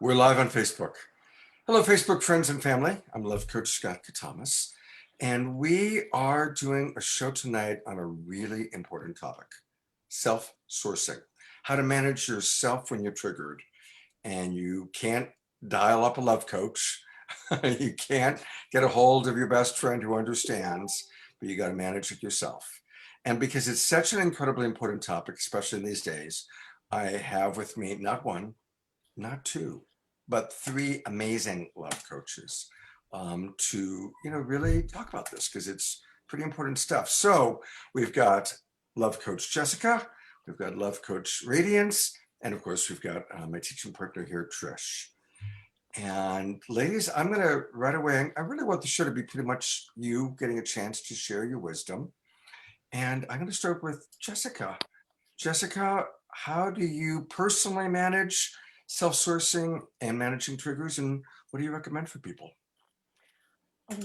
We're live on Facebook. Hello, Facebook friends and family. I'm Love Coach Scott Katamas, and we are doing a show tonight on a really important topic, self-sourcing, how to manage yourself when you're triggered. And you can't dial up a love coach. You can't get a hold of your best friend who understands, but you got to manage it yourself. And because it's such an incredibly important topic, especially in these days, I have with me not one, not two, but three amazing love coaches to really talk about this because it's pretty important stuff. So we've got love coach Jessica, we've got love coach Radiance, and of course we've got my teaching partner here, Trish. And ladies, I'm gonna right away, I really want the show to be pretty much you getting a chance to share your wisdom. And I'm gonna start with Jessica. Jessica, how do you personally manage self-sourcing and managing triggers, and what do you recommend for people?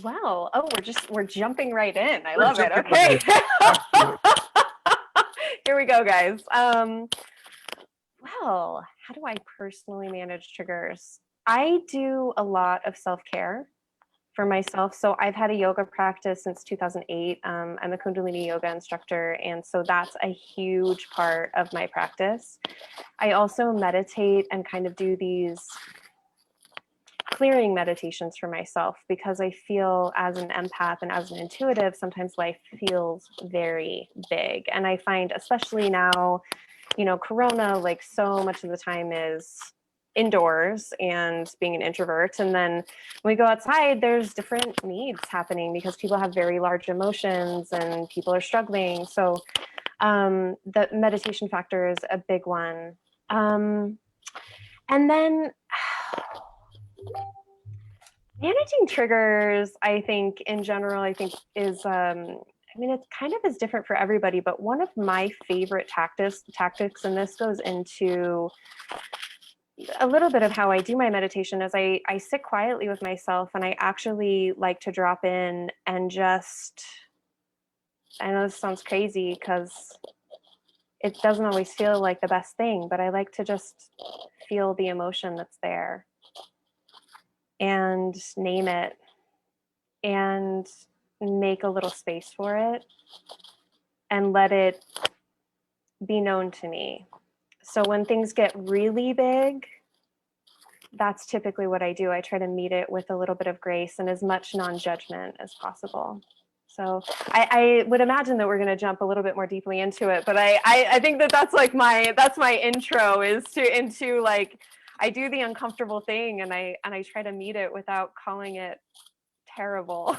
Wow. Oh, we're jumping right in. I We're love it. jumping Okay. right Here we go, guys. Well, how do I personally manage triggers? I do a lot of self-care for myself. So I've had a yoga practice since 2008. I'm a Kundalini yoga instructor, and so that's a huge part of my practice. I also meditate and kind of do these clearing meditations for myself because I feel as an empath and as an intuitive, sometimes life feels very big. And I find, especially now, Corona, like so much of the time is indoors and being an introvert. And then when we go outside, there's different needs happening because people have very large emotions and people are struggling. So the meditation factor is a big one. And then managing triggers, I think in general, is, it kind of is different for everybody, but one of my favorite tactics, and this goes into a little bit of how I do my meditation, is I sit quietly with myself and I actually like to drop in and just, I know this sounds crazy because it doesn't always feel like the best thing, but I like to just feel the emotion that's there and name it and make a little space for it and let it be known to me. So when things get really big, that's typically what I do. I try to meet it with a little bit of grace and as much non-judgment as possible. So I would imagine that we're going to jump a little bit more deeply into it, but I think that's like that's my intro is into like, I do the uncomfortable thing and I try to meet it without calling it terrible.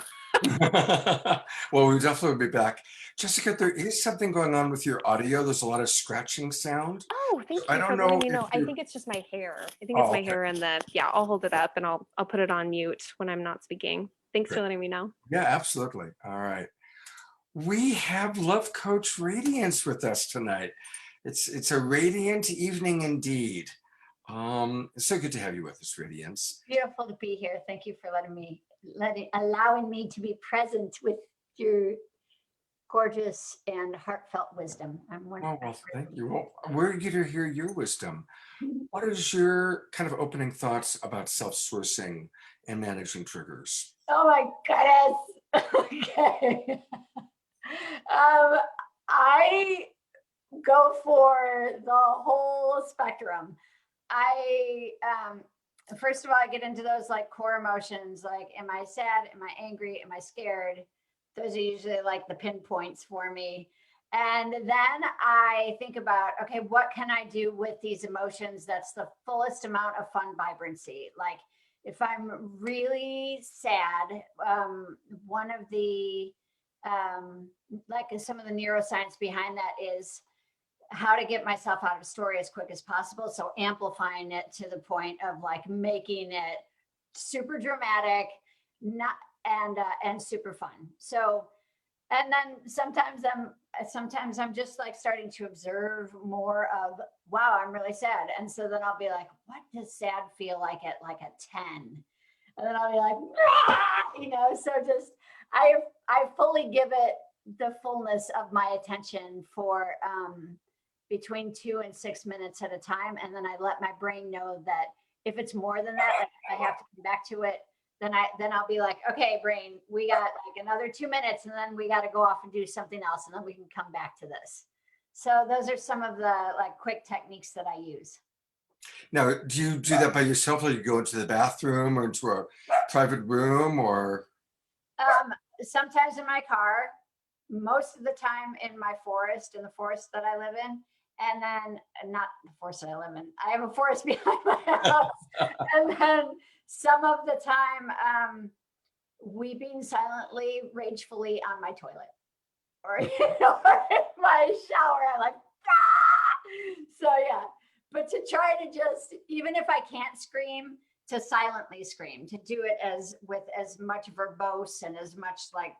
Well, we'll definitely be back. Jessica, there is something going on with your audio. There's a lot of scratching sound. Oh, thank I you for don't letting know me if know. I you. think it's just my hair. I think it's Oh, my okay. hair and I'll hold it up and I'll put it on mute when I'm not speaking. Thanks for Great. letting me know. Yeah, absolutely. All right. We have Love Coach Radiance with us tonight. It's a radiant evening indeed. It's so good to have you with us, Radiance. Beautiful to be here. Thank you for allowing me to be present with your gorgeous and heartfelt wisdom. I'm Oh, wonderful. well, thank you. Well, we're eager to hear your wisdom. What is your kind of opening thoughts about self-sourcing and managing triggers? Oh my goodness. Okay. I go for the whole spectrum. First of all, I get into those like core emotions, like, am I sad? Am I angry? Am I scared? Those are usually like the pinpoints for me. And then I think about, okay, what can I do with these emotions that's the fullest amount of fun vibrancy? Like if I'm really sad, one of the, like some of the neuroscience behind that is how to get myself out of a story as quick as possible. So amplifying it to the point of like making it super dramatic, not and super fun. So, and then sometimes I'm just like starting to observe more of, wow, I'm really sad. And so then I'll be like, what does sad feel like at like a 10? And then I'll be like, ah! So just I fully give it the fullness of my attention for between 2 and 6 minutes at a time. And then I let my brain know that If it's more than that, like if I have to come back to it, then I'll be like, okay, brain, we got like another 2 minutes, and then we got to go off and do something else, and then we can come back to this. So those are some of the like quick techniques that I use. Now, do you do that by yourself, or you go into the bathroom or into a private room, or? Sometimes in my car, most of the time in my forest, in the forest that I live in, and then not the forest that I live in. I have a forest behind my house, and then some of the time, weeping silently, ragefully on my toilet, or or in my shower. I'm like, ah! So yeah, but to try to just, even if I can't scream, to silently scream, to do it as with as much verbose and as much like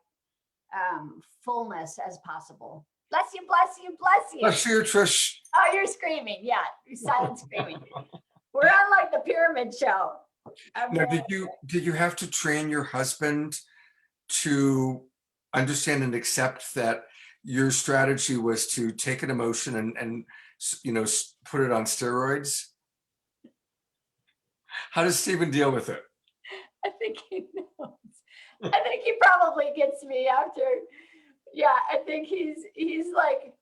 fullness as possible. Bless you, bless you, bless you. Bless you, Trish. Oh, you're screaming. Yeah, you're silent screaming. We're on like the pyramid show. Now, did you have to train your husband to understand and accept that your strategy was to take an emotion and put it on steroids? How does Stephen deal with it? I think he knows. I think he probably gets me after. Yeah, I think he's like,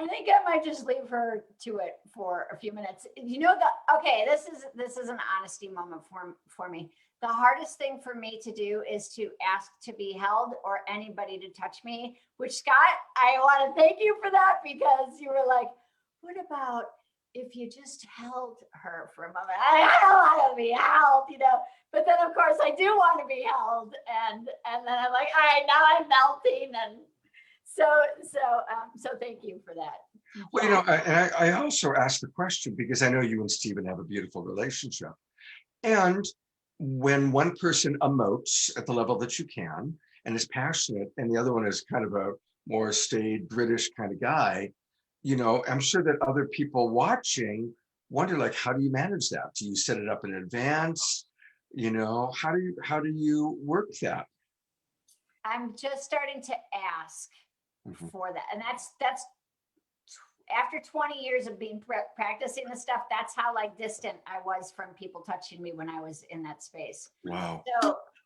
I think I might just leave her to it for a few minutes. Okay, this is an honesty moment for me. The hardest thing for me to do is to ask to be held or anybody to touch me, which, Scott, I want to thank you for that, because you were like, what about if you just held her for a moment? I don't want to be held, but then of course I do want to be held. And then I'm like, all right, now I'm melting. And so thank you for that. Well, I also asked the question because I know you and Stephen have a beautiful relationship. And when one person emotes at the level that you can and is passionate, and the other one is kind of a more staid British kind of guy, I'm sure that other people watching wonder, like, how do you manage that? Do you set it up in advance? How do you work that? I'm just starting to ask for that. And that's after 20 years of being practicing this stuff, that's how like distant I was from people touching me when I was in that space. Wow.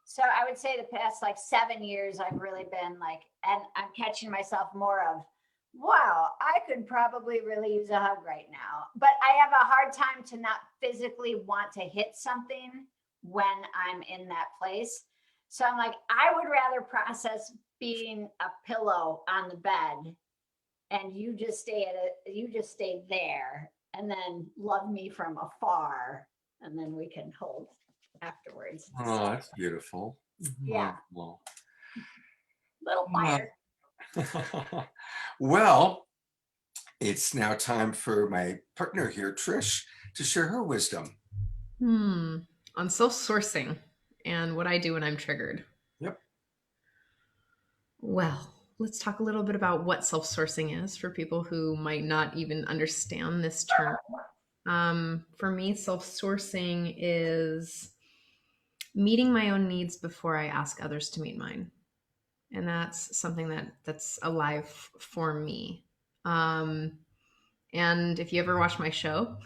So I would say the past like 7 years, I've really been like, and I'm catching myself more of, wow, I could probably really use a hug right now. But I have a hard time to not physically want to hit something when I'm in that place. So I'm like, I would rather process being a pillow on the bed, and you just stay there, and then love me from afar, and then we can hold afterwards. Oh, that's beautiful. Yeah. Well, Little fire. well, it's now time for my partner here, Trish, to share her wisdom. On self-sourcing and what I do when I'm triggered. Yep. Well, let's talk a little bit about what self-sourcing is for people who might not even understand this term. For me, self-sourcing is meeting my own needs before I ask others to meet mine. And that's something that's alive for me. And if you ever watch my show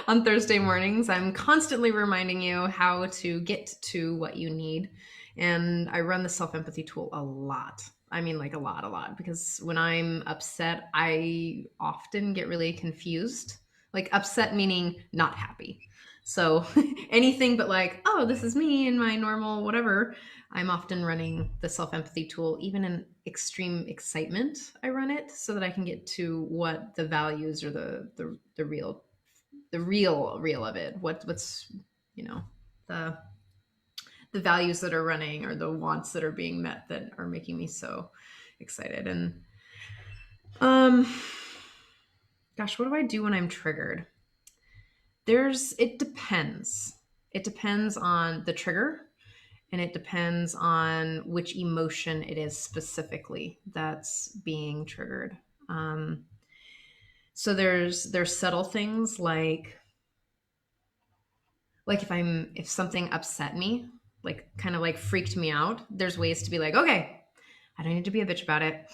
on Thursday mornings, I'm constantly reminding you how to get to what you need. And I run the self-empathy tool a lot. I mean, like a lot, because when I'm upset, I often get really confused. Like upset meaning not happy. So anything but like, oh, this is me and my normal whatever. I'm often running the self-empathy tool. Even in extreme excitement, I run it so that I can get to what the values or the real of it. What's the values that are running or the wants that are being met that are making me so excited. And gosh, what do I do when I'm triggered? It depends. It depends on the trigger, and it depends on which emotion it is specifically that's being triggered. So there's subtle things like if something upset me, like kind of like freaked me out, there's ways to be like, okay, I don't need to be a bitch about it.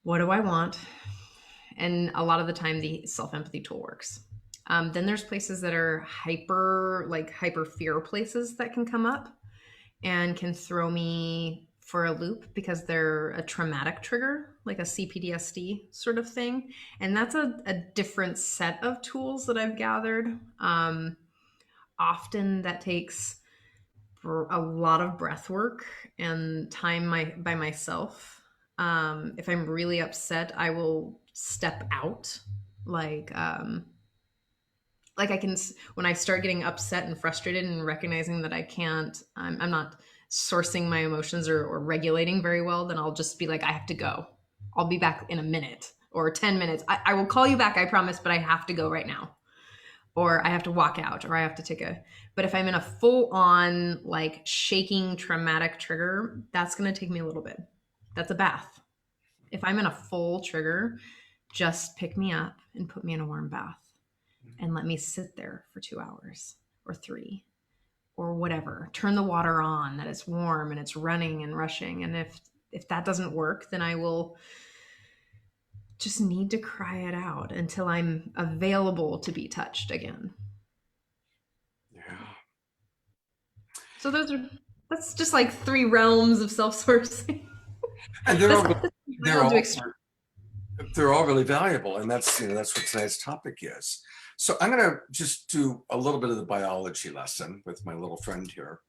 What do I want? And a lot of the time the self-empathy tool works. Then there's places that are hyper fear places that can come up and can throw me for a loop because they're a traumatic trigger, like a CPTSD sort of thing. And that's a different set of tools that I've gathered. Often that takes a lot of breath work and time by myself. If I'm really upset, I will step out. Like I can, when I start getting upset and frustrated and recognizing that I can't, I'm not sourcing my emotions or regulating very well, then I'll just be like, I have to go. I'll be back in a minute or 10 minutes. I will call you back, I promise, but I have to go right now. Or I have to walk out, or I have to take a. But if I'm in a full on, like shaking traumatic trigger, that's going to take me a little bit. That's a bath. If I'm in a full trigger, just pick me up and put me in a warm bath and let me sit there for 2 hours or 3 or whatever. Turn the water on that it's warm and it's running and rushing. And if that doesn't work, then I will just need to cry it out until I'm available to be touched again. Yeah. So that's just like 3 realms of self-sourcing. And That's they're all really valuable, and that's that's what tonight's topic is. So I'm going to just do a little bit of the biology lesson with my little friend here.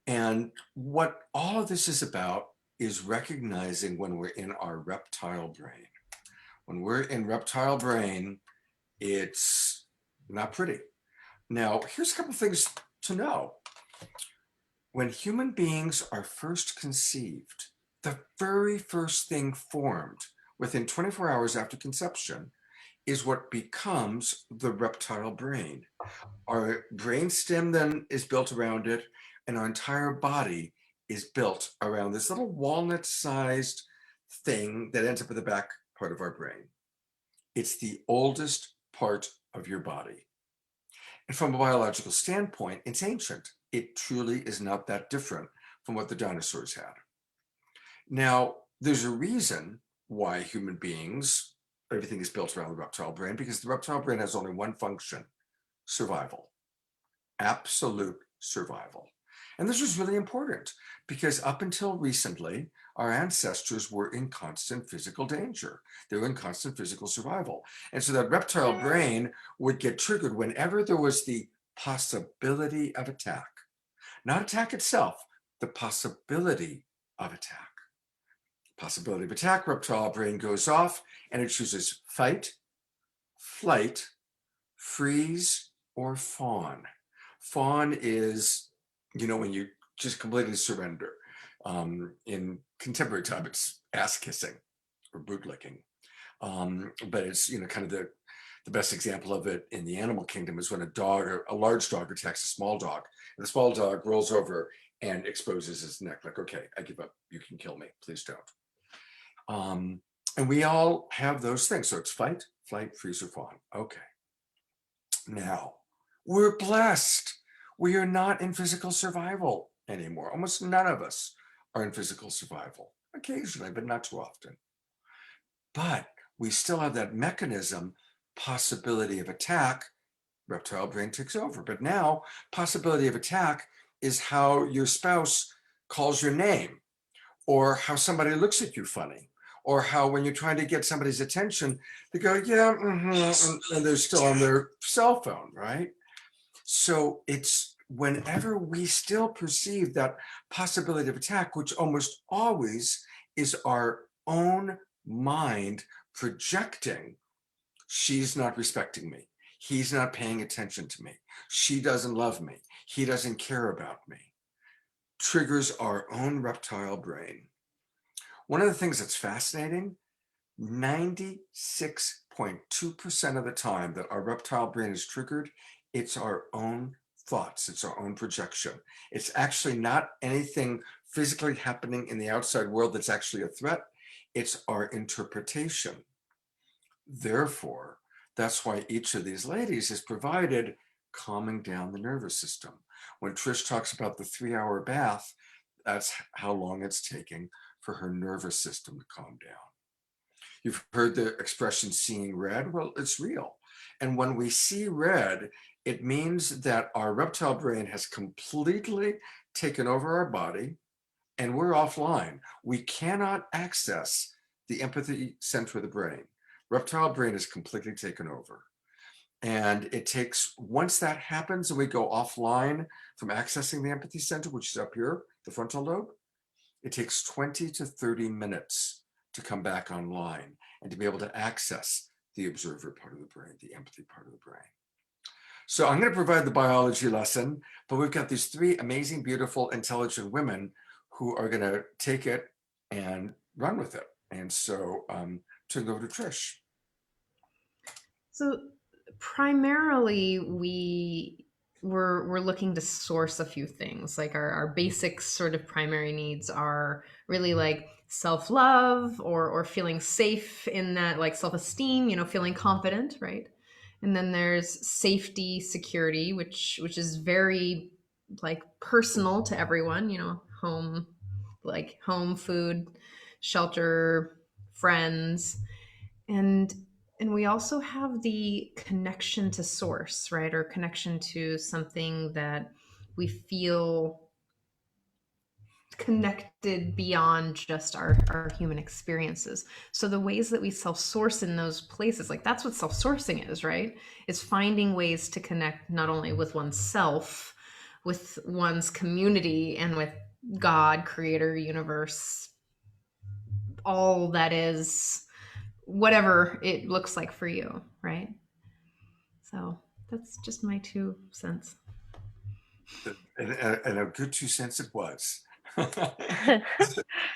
And what all of this is about is recognizing when we're in our reptile brain. When we're in reptile brain, it's not pretty. Now, here's a couple things to know. When human beings are first conceived, the very first thing formed within 24 hours after conception is what becomes the reptile brain. Our brain stem then is built around it, and our entire body is built around this little walnut-sized thing that ends up in the back part of our brain. It's the oldest part of your body. And from a biological standpoint, it's ancient. It truly is not that different from what the dinosaurs had. Now, there's a reason why human beings, everything is built around the reptile brain, because the reptile brain has only one function: survival, absolute survival. And this was really important because up until recently, our ancestors were in constant physical danger. They were in constant physical survival. And so that reptile brain would get triggered whenever there was the possibility of attack. Not attack itself, the possibility of attack. Possibility of attack, reptile brain goes off and it chooses fight, flight, freeze, or fawn. Fawn is, when you just completely surrender. In contemporary time, it's ass kissing or boot licking. But it's, kind of the best example of it in the animal kingdom is when a large dog attacks a small dog, and the small dog rolls over and exposes his neck, like, okay, I give up. You can kill me. Please don't. And we all have those things. So it's fight, flight, freeze, or fawn. Okay. Now, we're blessed. We are not in physical survival anymore. Almost none of us are in physical survival. Occasionally, but not too often. But we still have that mechanism, possibility of attack. Reptile brain takes over. But now, possibility of attack is how your spouse calls your name, or how somebody looks at you funny, or how when you're trying to get somebody's attention, they go, yeah, and they're still on their cell phone, right? So it's whenever we still perceive that possibility of attack, which almost always is our own mind projecting, she's not respecting me. He's not paying attention to me. She doesn't love me. He doesn't care about me. Triggers our own reptile brain. One of the things that's fascinating, 96.2% of the time that our reptile brain is triggered, it's our own thoughts. It's our own projection. It's actually not anything physically happening in the outside world that's actually a threat. It's our interpretation. Therefore, that's why each of these ladies is provided calming down the nervous system. When Trish talks about the 3-hour bath, that's how long it's taking for her nervous system to calm down. You've heard the expression seeing red. Well, it's real. And when we see red, it means that our reptile brain has completely taken over our body and we're offline. We cannot access the empathy center of the brain. Reptile brain is completely taken over. And it takes, once that happens and we go offline from accessing the empathy center, which is up here, the frontal lobe, it takes 20 to 30 minutes to come back online and to be able to access the observer part of the brain, the empathy part of the brain. So I'm going to provide the biology lesson, but we've got these three amazing, beautiful, intelligent women who are going to take it and run with it. And so turn it over to Trish. So primarily we're looking to source a few things. Like our basic sort of primary needs are really like self-love or feeling safe in that, like self-esteem, feeling confident, right? And then there's safety, security, which is very like personal to everyone, home, like home, food, shelter, friends. And we also have the connection to source, right? Or connection to something that we feel connected beyond just our human experiences. So the ways that we self-source in those places, like that's what self-sourcing is, right? Is finding ways to connect not only with oneself, with one's community, and with God, creator, universe, all that is, whatever it looks like for you, right? So that's just my 2 cents. And a good 2 cents it was.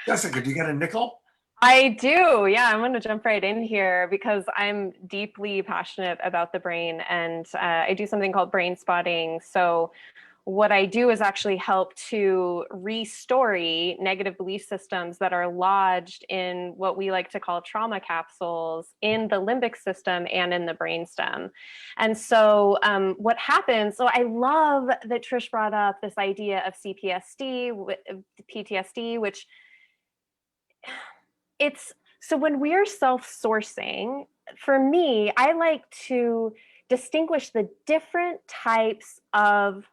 Jessica, do you got a nickel? I do. Yeah, I'm going to jump right in here because I'm deeply passionate about the brain, and I do something called brain spotting. So what I do is actually help to restory negative belief systems that are lodged in what we like to call trauma capsules in the limbic system and in the brainstem. And so what happens, so I love that Trish brought up this idea of CPSD, PTSD, which it's, so when we're self-sourcing, for me, I like to distinguish the different types of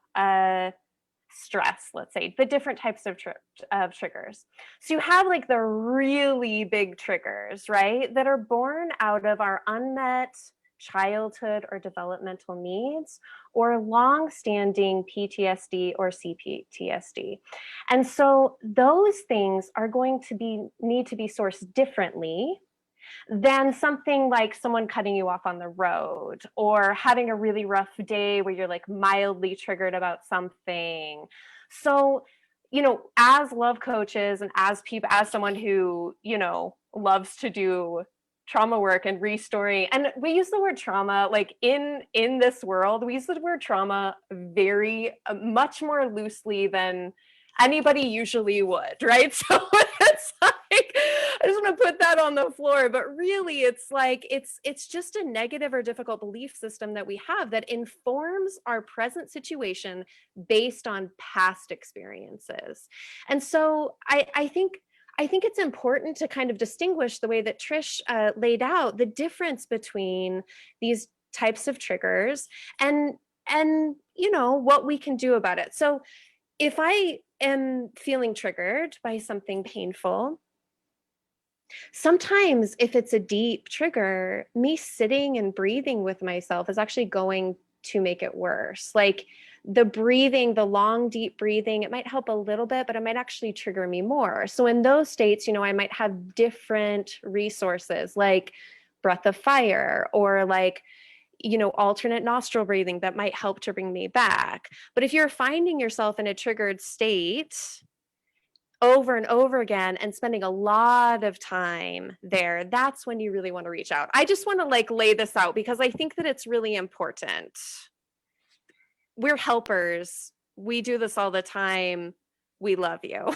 stress, let's say, the different types of triggers. So you have like the really big triggers, right, that are born out of our unmet childhood or developmental needs or long-standing PTSD or CPTSD. And so those things are going to need to be sourced differently than something like someone cutting you off on the road or having a really rough day where you're like mildly triggered about something. So, as love coaches and as someone who, loves to do trauma work and restoring, and we use the word trauma, like in this world, we use the word trauma very much more loosely than anybody usually would, right? So it's like, I just want to put that on the floor, but really it's like, it's just a negative or difficult belief system that we have that informs our present situation based on past experiences. And so I think it's important to kind of distinguish the way that Trish laid out the difference between these types of triggers and what we can do about it. So if I am feeling triggered by something painful, sometimes if it's a deep trigger, me sitting and breathing with myself is actually going to make it worse. Like the breathing, the long, deep breathing, it might help a little bit, but it might actually trigger me more. So in those states, I might have different resources like breath of fire or like, alternate nostril breathing that might help to bring me back. But if you're finding yourself in a triggered state over and over again and spending a lot of time there, that's when you really want to reach out. I just want to like lay this out because I think that it's really important. We're helpers. We do this all the time. We love you.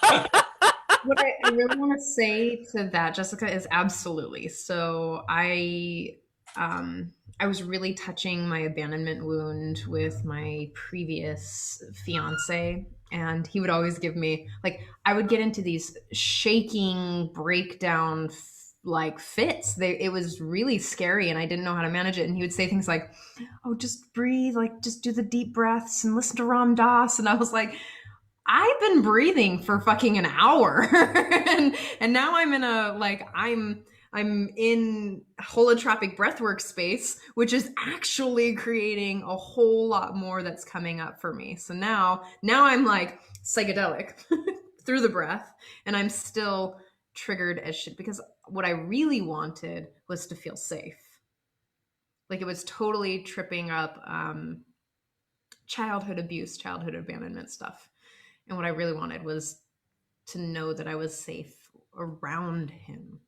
What I really want to say to that, Jessica, is absolutely. So I was really touching my abandonment wound with my previous fiance, and he would always give me, like, I would get into these shaking breakdown, like fits. It was really scary and I didn't know how to manage it. And he would say things like, "Oh, just breathe, like just do the deep breaths and listen to Ram Dass." And I was like, I've been breathing for fucking an hour. and now I'm in a like I'm in holotropic breathwork space, which is actually creating a whole lot more that's coming up for me. So now I'm like psychedelic through the breath, and I'm still triggered as shit because what I really wanted was to feel safe. Like it was totally tripping up childhood abuse, childhood abandonment stuff. And what I really wanted was to know that I was safe around him.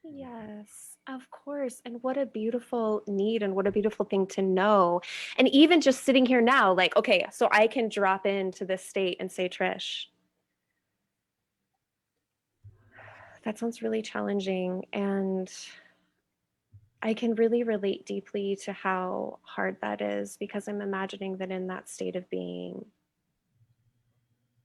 Yes, of course. And what a beautiful need and what a beautiful thing to know. And even just sitting here now, like, okay, so I can drop into this state and say, Trish, that sounds really challenging. And I can really relate deeply to how hard that is because I'm imagining that in that state of being,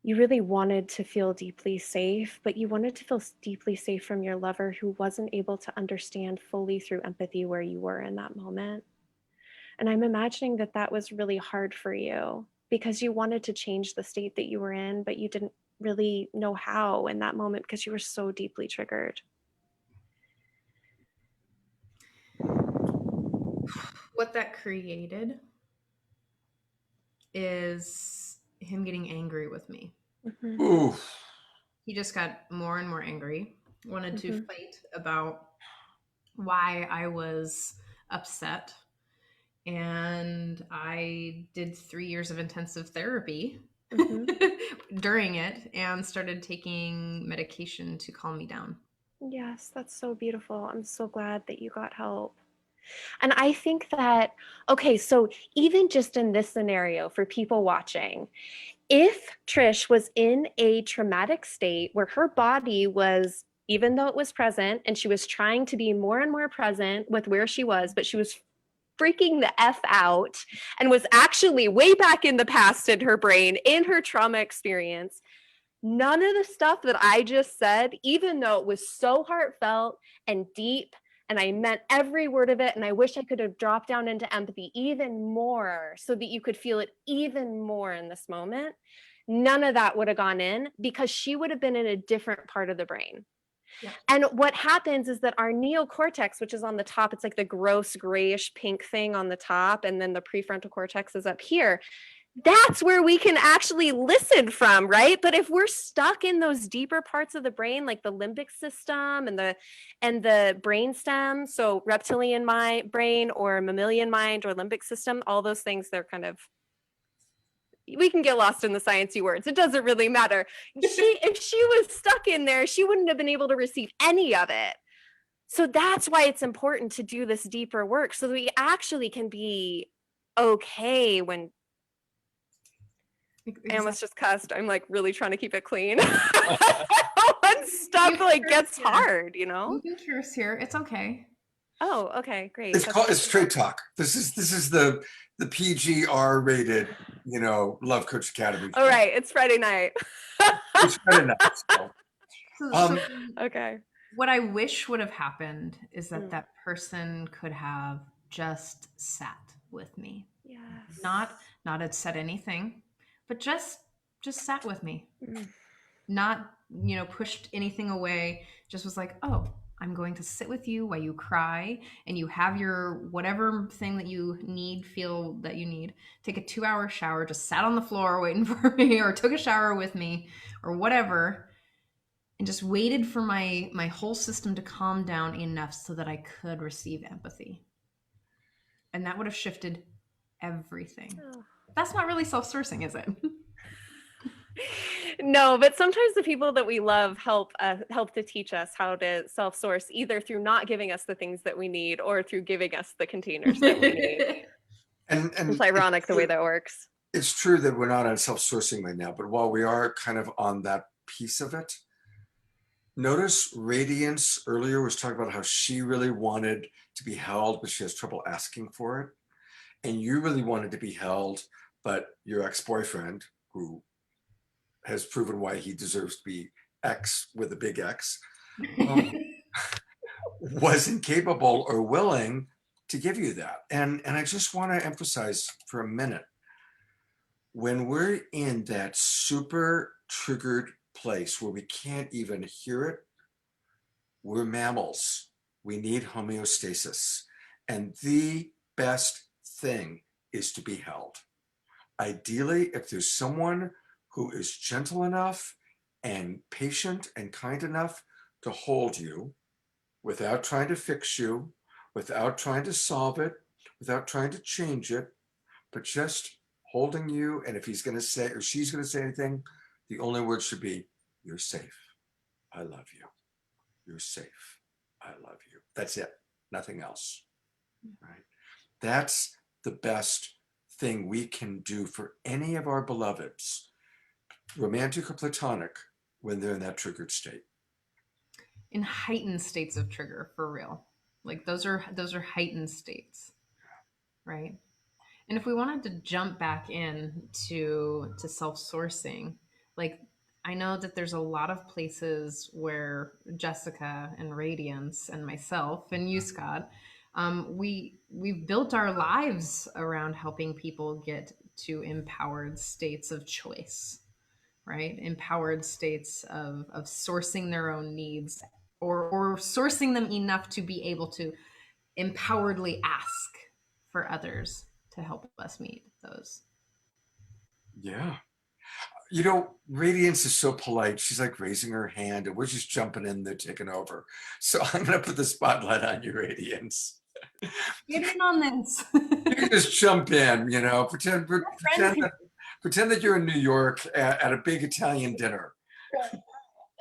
you really wanted to feel deeply safe, but you wanted to feel deeply safe from your lover who wasn't able to understand fully through empathy where you were in that moment. And I'm imagining that that was really hard for you because you wanted to change the state that you were in, but you didn't really know how in that moment because you were so deeply triggered. What that created is him getting angry with me. Mhm. Ooh. He just got more and more angry, wanted to Mhm. fight about why I was upset. And I did 3 years of intensive therapy Mhm. during it and started taking medication to calm me down. Yes, that's so beautiful. I'm so glad that you got help. And I think that, okay, so even just in this scenario for people watching, if Trish was in a traumatic state where her body was, even though it was present, and she was trying to be more and more present with where she was, but she was freaking the F out and was actually way back in the past in her brain, in her trauma experience, none of the stuff that I just said, even though it was so heartfelt and deep, and I meant every word of it, and I wish I could have dropped down into empathy even more so that you could feel it even more in this moment, none of that would have gone in because she would have been in a different part of the brain. Yeah. And what happens is that our neocortex, which is on the top, it's like the gross grayish pink thing on the top, and then the prefrontal cortex is up here. That's where we can actually listen from, right? But if we're stuck in those deeper parts of the brain, like the limbic system and the brain stem, so reptilian brain or mammalian mind or limbic system, all those things, they're kind of, we can get lost in the sciencey words. It doesn't really matter. If she was stuck in there, she wouldn't have been able to receive any of it. So that's why it's important to do this deeper work so that we actually can be okay when I almost just cussed. I'm like really trying to keep it clean. When stuff like gets hard, you know? You can curse here. It's okay. Oh, okay, great. It's called, it's straight talk. This is the PGR rated, Love Coach Academy. All right, it's Friday night. It's Friday night, so. So Okay. what I wish would have happened is that Mm. that person could have just sat with me. Yes. Not had said anything, but just sat with me. Mm. Not, pushed anything away. Just was like, "Oh, I'm going to sit with you while you cry and you have your whatever thing that you feel that you need. Take a 2-hour shower, just sat on the floor waiting for me or took a shower with me or whatever." And just waited for my whole system to calm down enough so that I could receive empathy. And that would have shifted everything. Oh. That's not really self-sourcing, is it? No, but sometimes the people that we love help to teach us how to self-source, either through not giving us the things that we need or through giving us the containers that we need. And It's ironic the way that works. It's true that we're not on self-sourcing right now, but while we are kind of on that piece of it, notice Radiance earlier was talking about how she really wanted to be held, but she has trouble asking for it. And you really wanted to be held, but your ex-boyfriend, who has proven why he deserves to be X with a big X, wasn't capable or willing to give you that. And I just want to emphasize for a minute, when we're in that super triggered place where we can't even hear it, we're mammals. We need homeostasis. And the best thing is to be held. Ideally, if there's someone who is gentle enough and patient and kind enough to hold you without trying to fix you, without trying to solve it, without trying to change it, but just holding you. And if he's going to say, or she's going to say anything, the only word should be, you're safe. I love you. You're safe. I love you. That's it. Nothing else. Right? That's the best thing we can do for any of our beloveds, romantic or platonic, when they're in that triggered state. In heightened states of trigger, for real. Like those are heightened states, right? And if we wanted to jump back in to self-sourcing, like I know that there's a lot of places where Jessica and Radiance and myself and you, Scott, we've built our lives around helping people get to empowered states of choice, right? Empowered states of sourcing their own needs, or sourcing them enough to be able to empoweredly ask for others to help us meet those. Yeah. You know, Radiance is so polite. She's like raising her hand and we're just jumping in there, taking over. So I'm going to put the spotlight on you, Radiance. Get in on this. You can just jump in, you know, pretend that you're in New York at a big Italian dinner.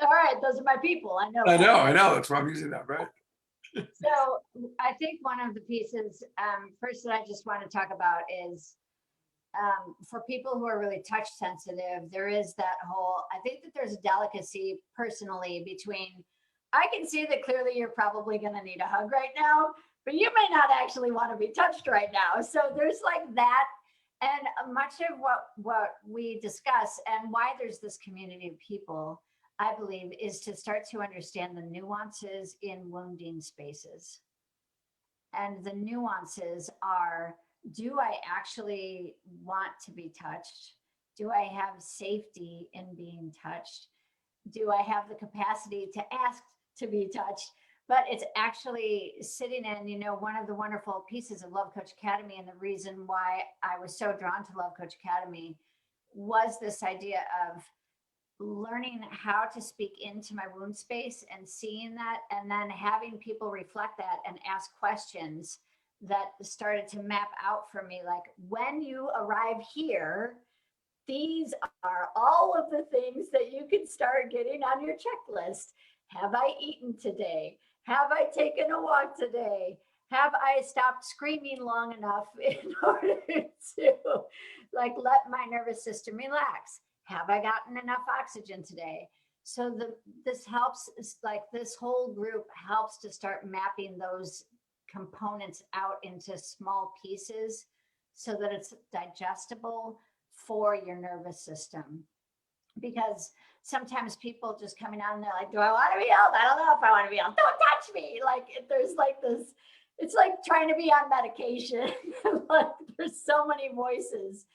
All right, those are my people. I know. I know. That's why I'm using that, right? So I think one of the pieces, first that I just want to talk about is for people who are really touch sensitive, there is that whole, I think that there's a delicacy personally between, I can see that clearly you're probably going to need a hug right now, but you may not actually want to be touched right now. So there's like that. And much of what we discuss and why there's this community of people, I believe, is to start to understand the nuances in wounding spaces. And the nuances are, do I actually want to be touched? Do I have safety in being touched? Do I have the capacity to ask to be touched? But it's actually sitting in, you know, one of the wonderful pieces of Love Coach Academy, and the reason why I was so drawn to Love Coach Academy was this idea of learning how to speak into my wound space and seeing that, and then having people reflect that and ask questions that started to map out for me. Like, when you arrive here, these are all of the things that you can start getting on your checklist. Have I eaten today? Have I taken a walk today? Have I stopped screaming long enough in order to like let my nervous system relax? Have I gotten enough oxygen today? So this helps, like this whole group helps to start mapping those components out into small pieces so that it's digestible for your nervous system. Because sometimes people just coming out and they're like, do I want to be held? I don't know if I want to be held. Don't touch me. Like there's like this, it's like trying to be on medication. Like there's so many voices.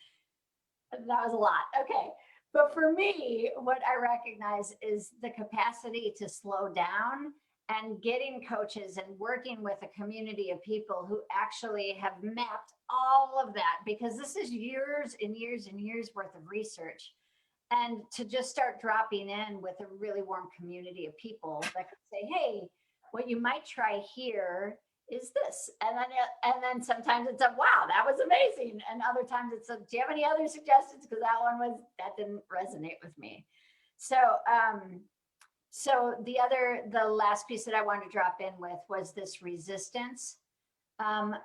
That was a lot. Okay. But for me, what I recognize is the capacity to slow down, and getting coaches and working with a community of people who actually have mapped all of that, because this is years and years and years worth of research. And to just start dropping in with a really warm community of people that could say, hey, what you might try here is this. And then sometimes it's a, wow, that was amazing. And other times it's a, do you have any other suggestions? Because that didn't resonate with me. So, so the last piece that I wanted to drop in with was this resistance.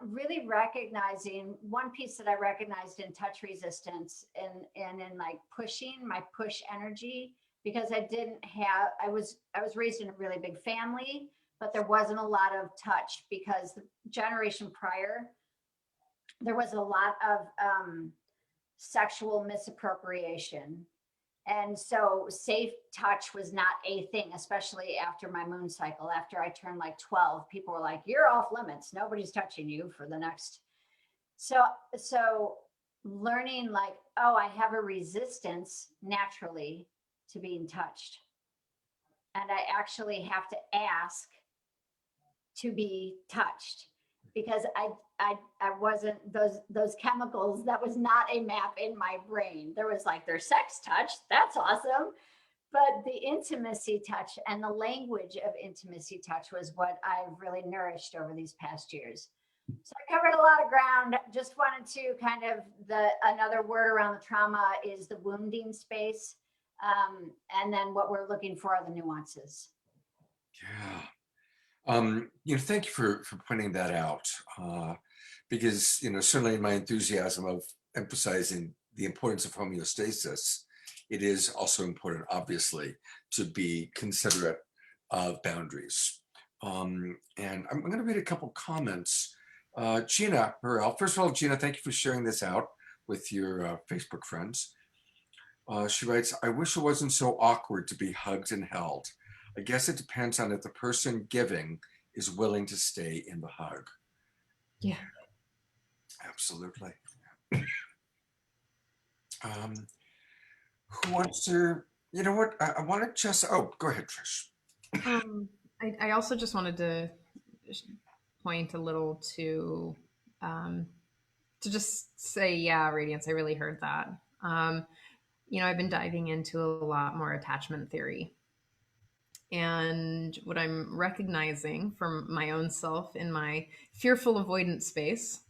Really recognizing one piece that I recognized in touch resistance and in like pushing my push energy, because I was raised in a really big family, but there wasn't a lot of touch because the generation prior, there was a lot of sexual misappropriation. And so safe touch was not a thing, especially after my moon cycle. After I turned like 12, people were like, you're off limits. Nobody's touching you for the next. So learning like, oh, I have a resistance naturally to being touched. And I actually have to ask to be touched because I wasn't those chemicals. That was not a map in my brain. There was like there's sex touch. That's awesome. But the intimacy touch and the language of intimacy touch was what I've really nourished over these past years. So I covered a lot of ground. Just wanted to kind of another word around the trauma is the wounding space. And then what we're looking for are the nuances. Yeah. Thank you for pointing that out, because, certainly in my enthusiasm of emphasizing the importance of homeostasis, it is also important, obviously, to be considerate of boundaries. And I'm going to read a couple comments. Gina Burrell, first of all, Gina, thank you for sharing this out with your Facebook friends. She writes, I wish it wasn't so awkward to be hugged and held. I guess it depends on if the person giving is willing to stay in the hug. Yeah. Absolutely. Who wants to, I want to just, go ahead, Trish. I also just wanted to point a little to just say, yeah, Radiance, I really heard that. I've been diving into a lot more attachment theory. And what I'm recognizing from my own self in my fearful avoidance space,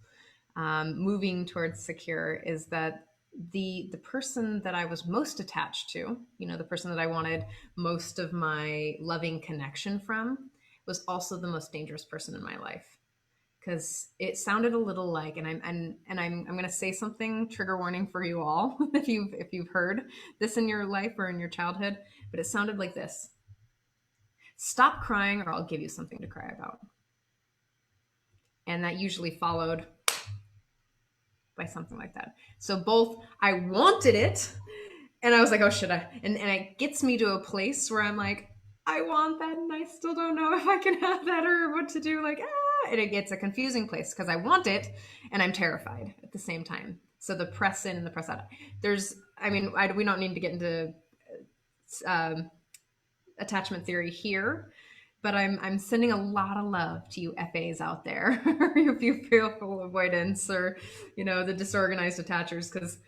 moving towards secure, is that the person that I was most attached to, the person that I wanted most of my loving connection from, was also the most dangerous person in my life. Because it sounded a little like, and I'm going to say something, trigger warning for you all, if you've heard this in your life or in your childhood, but it sounded like this. Stop crying or I'll give you something to cry about. And that usually followed by something like that. So both I wanted it and I was like, oh, should I? And it gets me to a place where I'm like, I want that and I still don't know if I can have that or what to do. Like, and it gets a confusing place because I want it and I'm terrified at the same time. So the press in and the press out. We don't need to get into attachment theory here, but I'm sending a lot of love to you FAs out there if you feel full avoidance or the disorganized attachers, because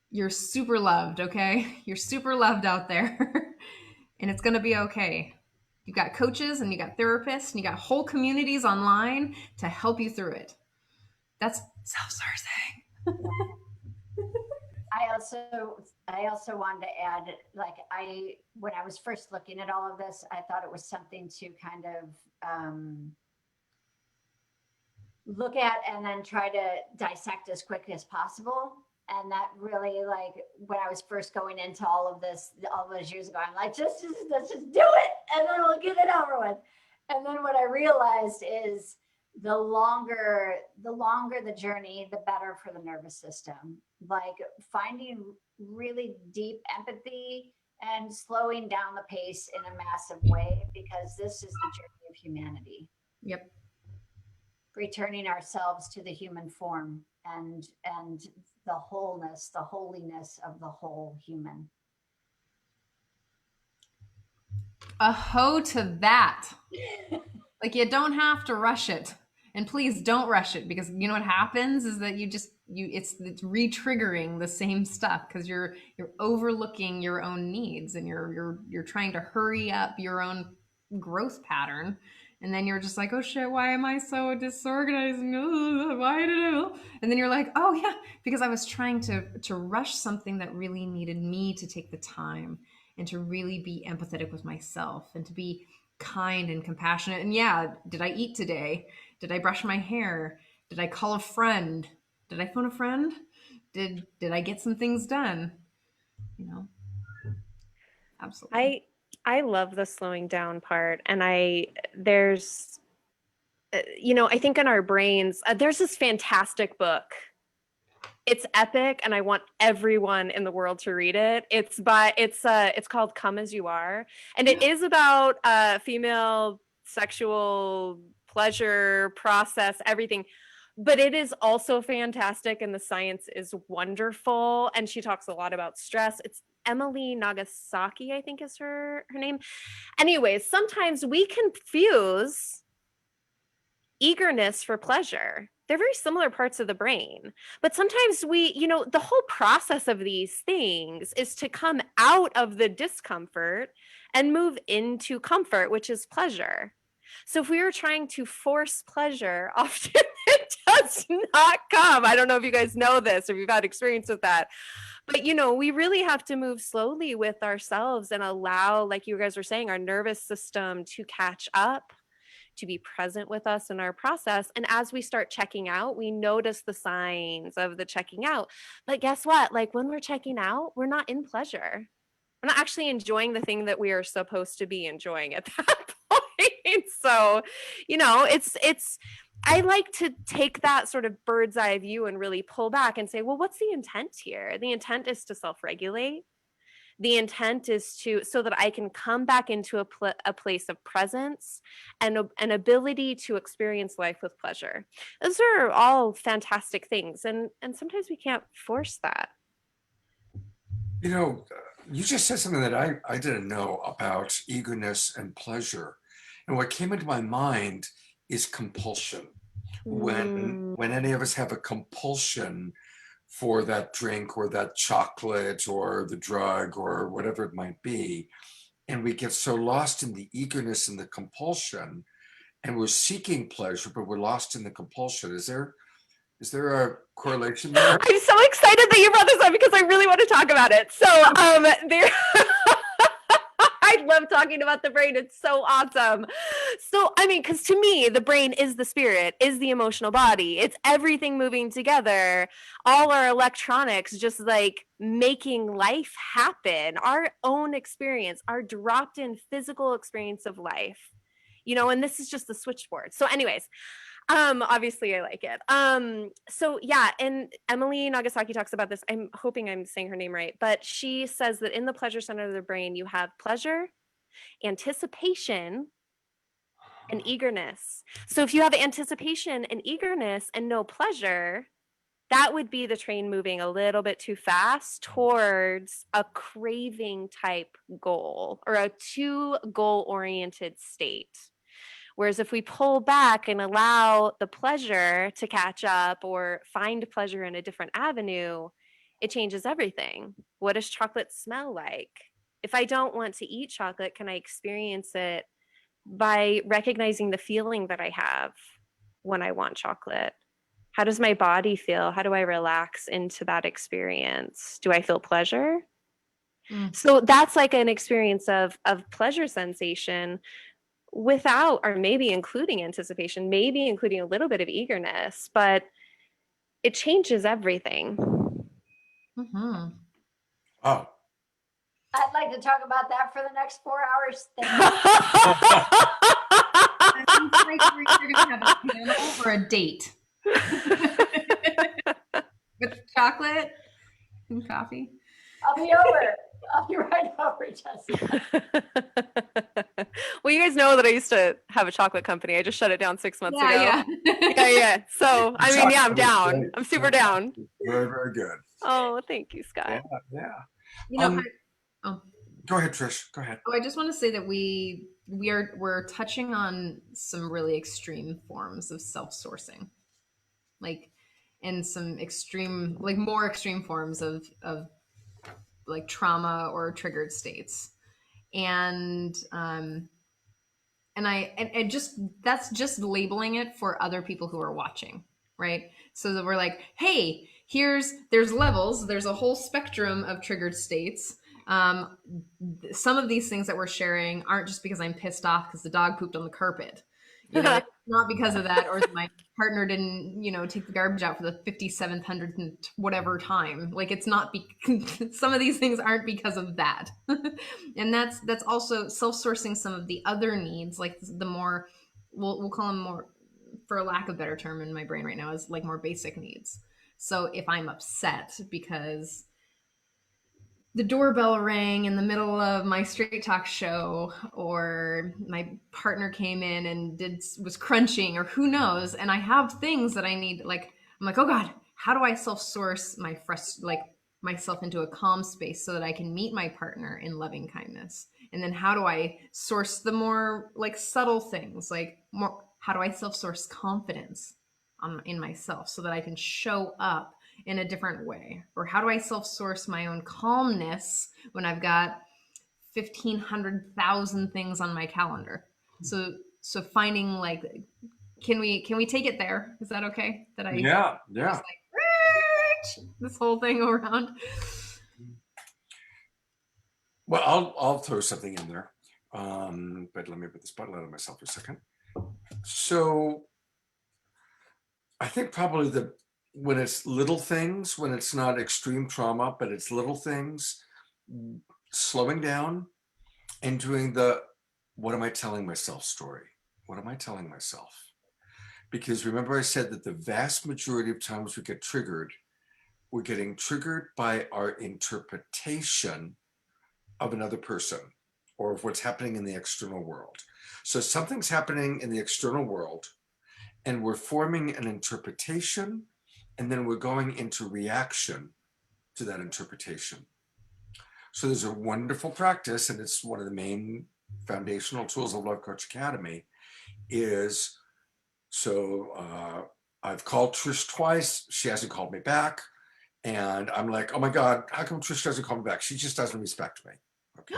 you're super loved. Okay, you're super loved out there and it's gonna be okay. You got coaches and you got therapists and you got whole communities online to help you through it. That's self-sourcing. I also wanted to add, like, when I was first looking at all of this, I thought it was something to kind of look at and then try to dissect as quick as possible. And that really, like, when I was first going into all of this, all those years ago, I'm like, let's just do it, and then we'll get it over with. And then what I realized is the longer the journey, the better for the nervous system. Like finding really deep empathy and slowing down the pace in a massive way, because this is the journey of humanity. Yep. Returning ourselves to the human form and the wholeness, the holiness of the whole human. A ho to that. Like, you don't have to rush it. And please don't rush it, because you know what happens is that it's re-triggering the same stuff because you're overlooking your own needs and you're trying to hurry up your own growth pattern. And then you're just like, oh shit, why am I so disorganized? Why did I? And then you're like, oh yeah, because I was trying to rush something that really needed me to take the time and to really be empathetic with myself and to be kind and compassionate. And yeah, did I eat today? Did I brush my hair? Did I call a friend? Did I phone a friend? Did I get some things done? Absolutely. I love the slowing down part. And I think in our brains, there's this fantastic book It's epic, and I want everyone in the world to read it. It's called Come As You Are, and it is about female sexual pleasure process, everything. But it is also fantastic, and the science is wonderful. And she talks a lot about stress. It's Emily Nagasaki, I think is her name. Anyways, sometimes we confuse eagerness for pleasure. They're very similar parts of the brain. But sometimes the whole process of these things is to come out of the discomfort and move into comfort, which is pleasure. So if we were trying to force pleasure, often it does not come. I don't know if you guys know this or if you've had experience with that. But we really have to move slowly with ourselves and allow, like you guys were saying, our nervous system to catch up, to be present with us in our process. And as we start checking out, we notice the signs of the checking out. But guess what? Like when we're checking out, we're not in pleasure. We're not actually enjoying the thing that we are supposed to be enjoying at that point. So, it's I like to take that sort of bird's eye view and really pull back and say, well, what's the intent here? The intent is to self-regulate. The intent is so that I can come back into a place of presence and an ability to experience life with pleasure. Those are all fantastic things. And sometimes we can't force that. You just said something that I didn't know about eagerness and pleasure. And what came into my mind is compulsion. When any of us have a compulsion for that drink or that chocolate or the drug or whatever it might be, and we get so lost in the eagerness and the compulsion, and we're seeking pleasure, but we're lost in the compulsion. Is there a correlation there? I'm so excited that you brought this up because I really want to talk about it. So there I love talking about the brain. It's so awesome. So, because to me, the brain is the spirit, is the emotional body. It's everything moving together, all our electronics, just like making life happen, our own experience, our dropped in physical experience of life, and this is just the switchboard. So anyways, obviously I like it. So yeah, and Emily Nagasaki talks about this. I'm hoping I'm saying her name right, but she says that in the pleasure center of the brain, you have pleasure, anticipation, and eagerness. So if you have anticipation and eagerness and no pleasure, that would be the train moving a little bit too fast towards a craving type goal or a too goal oriented state. Whereas if we pull back and allow the pleasure to catch up or find pleasure in a different avenue, it changes everything. What does chocolate smell like? If I don't want to eat chocolate, can I experience it by recognizing the feeling that I have when I want chocolate? How does my body feel? How do I relax into that experience? Do I feel pleasure? So that's like an experience of pleasure sensation without, or maybe including anticipation, maybe including a little bit of eagerness, but it changes everything. Oh, I'd like to talk about that for the next 4 hours. Sounds like we're gonna have a panel or a date with chocolate and coffee. I'll be over. I'll be right over, Jessica. Well, you guys know that I used to have a chocolate company. I just shut it down 6 months ago. Yeah. So, I'm down. I'm super down. Very, very good. Oh, thank you, Scott. Yeah. Go ahead, Trish. Go ahead. Oh, I just want to say that we're touching on some really extreme forms of self-sourcing, like in some extreme, like more extreme forms of like trauma or triggered states, and that's just labeling it for other people who are watching, right? So that we're like, hey, there's levels, there's a whole spectrum of triggered states. Some of these things that we're sharing aren't just because I'm pissed off because the dog pooped on the carpet. Not because of that, or my partner didn't, take the garbage out for the 5700th and whatever time. Like, it's not some of these things aren't because of that. And that's also self-sourcing some of the other needs, like the more, we'll call them more, for lack of a better term in my brain right now, is like more basic needs. So if I'm upset because the doorbell rang in the middle of my straight talk show, or my partner came in and was crunching, or who knows, and I have things that I need, like I'm like, oh God, how do I self-source myself into a calm space so that I can meet my partner in loving kindness? And then how do I source the more like subtle things, like more, how do I self-source confidence in myself so that I can show up in a different way? Or how do I self-source my own calmness when I've got 1,500,000 things on my calendar? So finding like, can we take it there? Is that okay? That I Yeah, just yeah. like this whole thing around? Well, I'll throw something in there. But let me put the spotlight on myself for a second. So I think probably when it's little things, when it's not extreme trauma, but it's little things, slowing down and doing the what am I telling myself story? What am I telling myself? Because remember I said that the vast majority of times we get triggered, we're getting triggered by our interpretation of another person or of what's happening in the external world. So something's happening in the external world and we're forming an interpretation, and then we're going into reaction to that interpretation. So there's a wonderful practice, and it's one of the main foundational tools of Love Coach Academy is, I've called Trish twice. She hasn't called me back. And I'm like, oh my God, how come Trish doesn't call me back? She just doesn't respect me. Okay.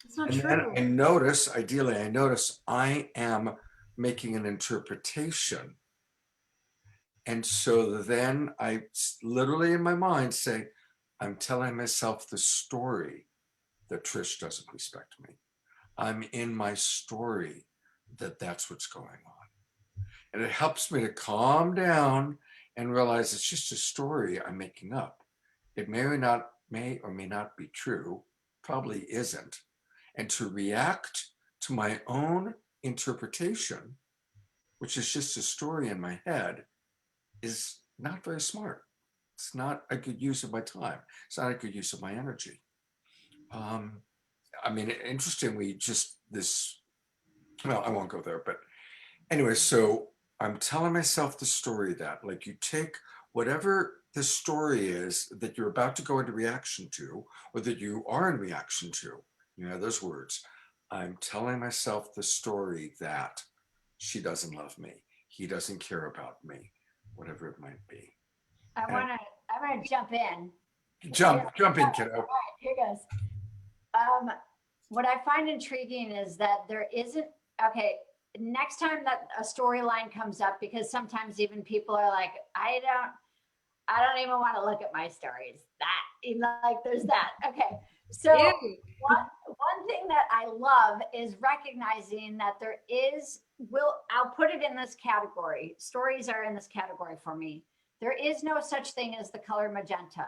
It's not And true. then I notice I am making an interpretation. And so then I literally in my mind say, I'm telling myself the story that Trish doesn't respect me. I'm in my story that's what's going on. And it helps me to calm down and realize it's just a story I'm making up. It may or may not be true, probably isn't. And to react to my own interpretation, which is just a story in my head, is not very smart. It's not a good use of my time. It's not a good use of my energy. I mean, interestingly, well, I won't go there, but anyway, so I'm telling myself the story that, like, you take whatever the story is that you're about to go into reaction to, or that you are in reaction to, those words. I'm telling myself the story that she doesn't love me, he doesn't care about me, whatever it might be. I want to jump in. Jump in, kiddo. All right, here goes. What I find intriguing is that there isn't, okay, next time that a storyline comes up, because sometimes even people are like, I don't even want to look at my stories. Like there's that. Okay. So one thing that I love is recognizing that I'll put it in this category. Stories are in this category for me. There is no such thing as the color magenta.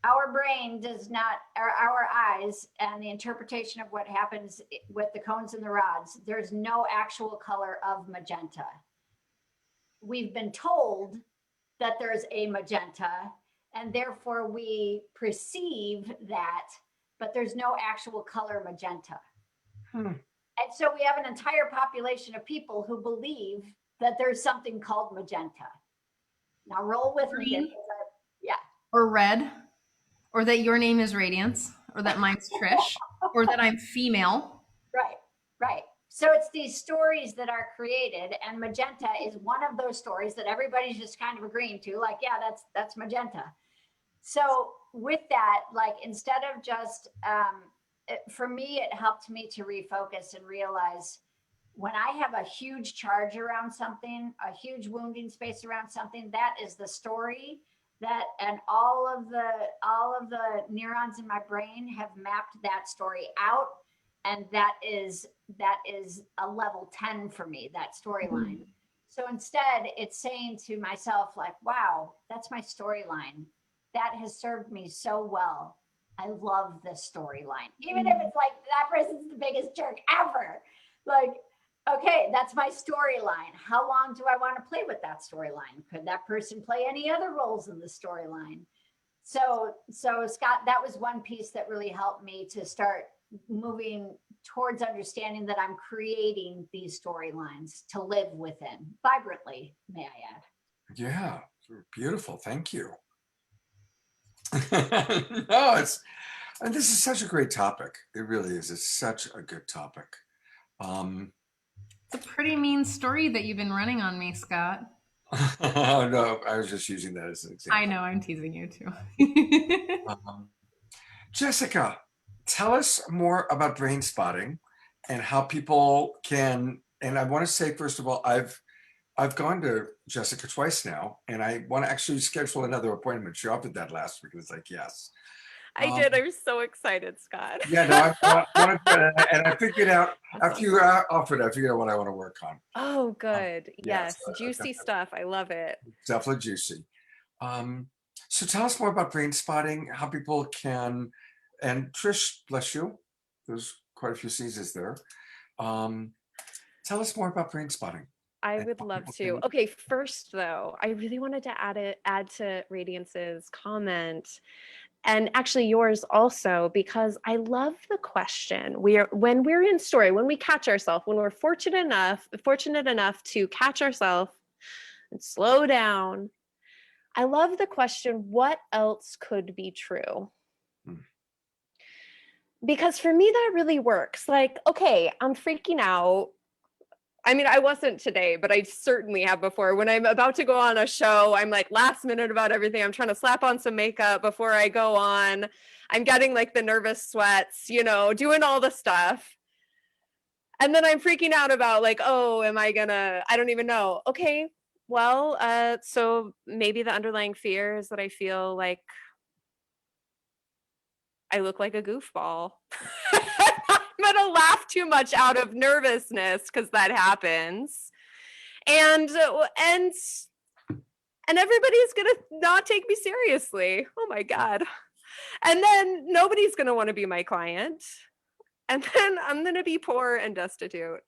Our brain does not, or our eyes and the interpretation of what happens with the cones and the rods, there's no actual color of magenta. We've been told that there's a magenta, and therefore we perceive that, but there's no actual color magenta. And so we have an entire population of people who believe that there's something called magenta. Now roll with me here. Yeah. Or red. Or that your name is Radiance, or that mine's Trish, or that I'm female. Right. So it's these stories that are created, and magenta is one of those stories that everybody's just kind of agreeing to, like, yeah, that's magenta. So with that, like, instead of just, for me, it helped me to refocus and realize when I have a huge charge around something, a huge wounding space around something, that is the story and all of the neurons in my brain have mapped that story out, and that is a level 10 for me, that storyline. So instead, it's saying to myself, like, wow, that's my storyline. That has served me so well. I love this storyline, even if it's like that person's the biggest jerk ever. Like, Okay, that's my storyline. How long do I want to play with that storyline? Could that person play any other roles in the storyline? So Scott, that was one piece that really helped me to start moving towards understanding that I'm creating these storylines to live within vibrantly, may I add. Yeah, beautiful. Thank you. No, and this is such a great topic. It really is. It's such a good topic. Um, It's a pretty mean story that you've been running on me, Scott. oh no, I was just using that as an example. I know, I'm teasing you too. Um, Jessica, tell us more about brain spotting and how people can. And I want to say, first of all, I've gone to Jessica twice now, and I want to actually schedule another appointment. She offered that last week. It was like, yes. I did. I'm so excited, Scott. Yeah, no, I wanted to, and I figured out after you offered, I figured out what I want to work on. Oh, good. yes, Yes. Juicy stuff. I love it. Definitely juicy. So tell us more about brain spotting, how people can, and Trish, bless you, there's quite a few C's there. Tell us more about brain spotting. I and would how love people to. can- Okay, first though, I really wanted to add to Radiance's comment, and actually yours also, because I love the question. When we're in story, when we catch ourselves, when we're fortunate enough to catch ourselves and slow down. I love the question, what else could be true? Hmm. Because for me, that really works. Like, okay, I'm freaking out. I mean, I wasn't today, but I certainly have before. When I'm about to go on a show, I'm like last minute about everything. I'm trying to slap on some makeup before I go on. I'm getting like the nervous sweats, doing all the stuff. And then I'm freaking out about like, oh, I don't even know. Okay, well, so maybe the underlying fear is that I feel like I look like a goofball. I'm gonna laugh too much out of nervousness because that happens, and everybody's gonna not take me seriously. Oh my god! And then nobody's gonna want to be my client, and then I'm gonna be poor and destitute.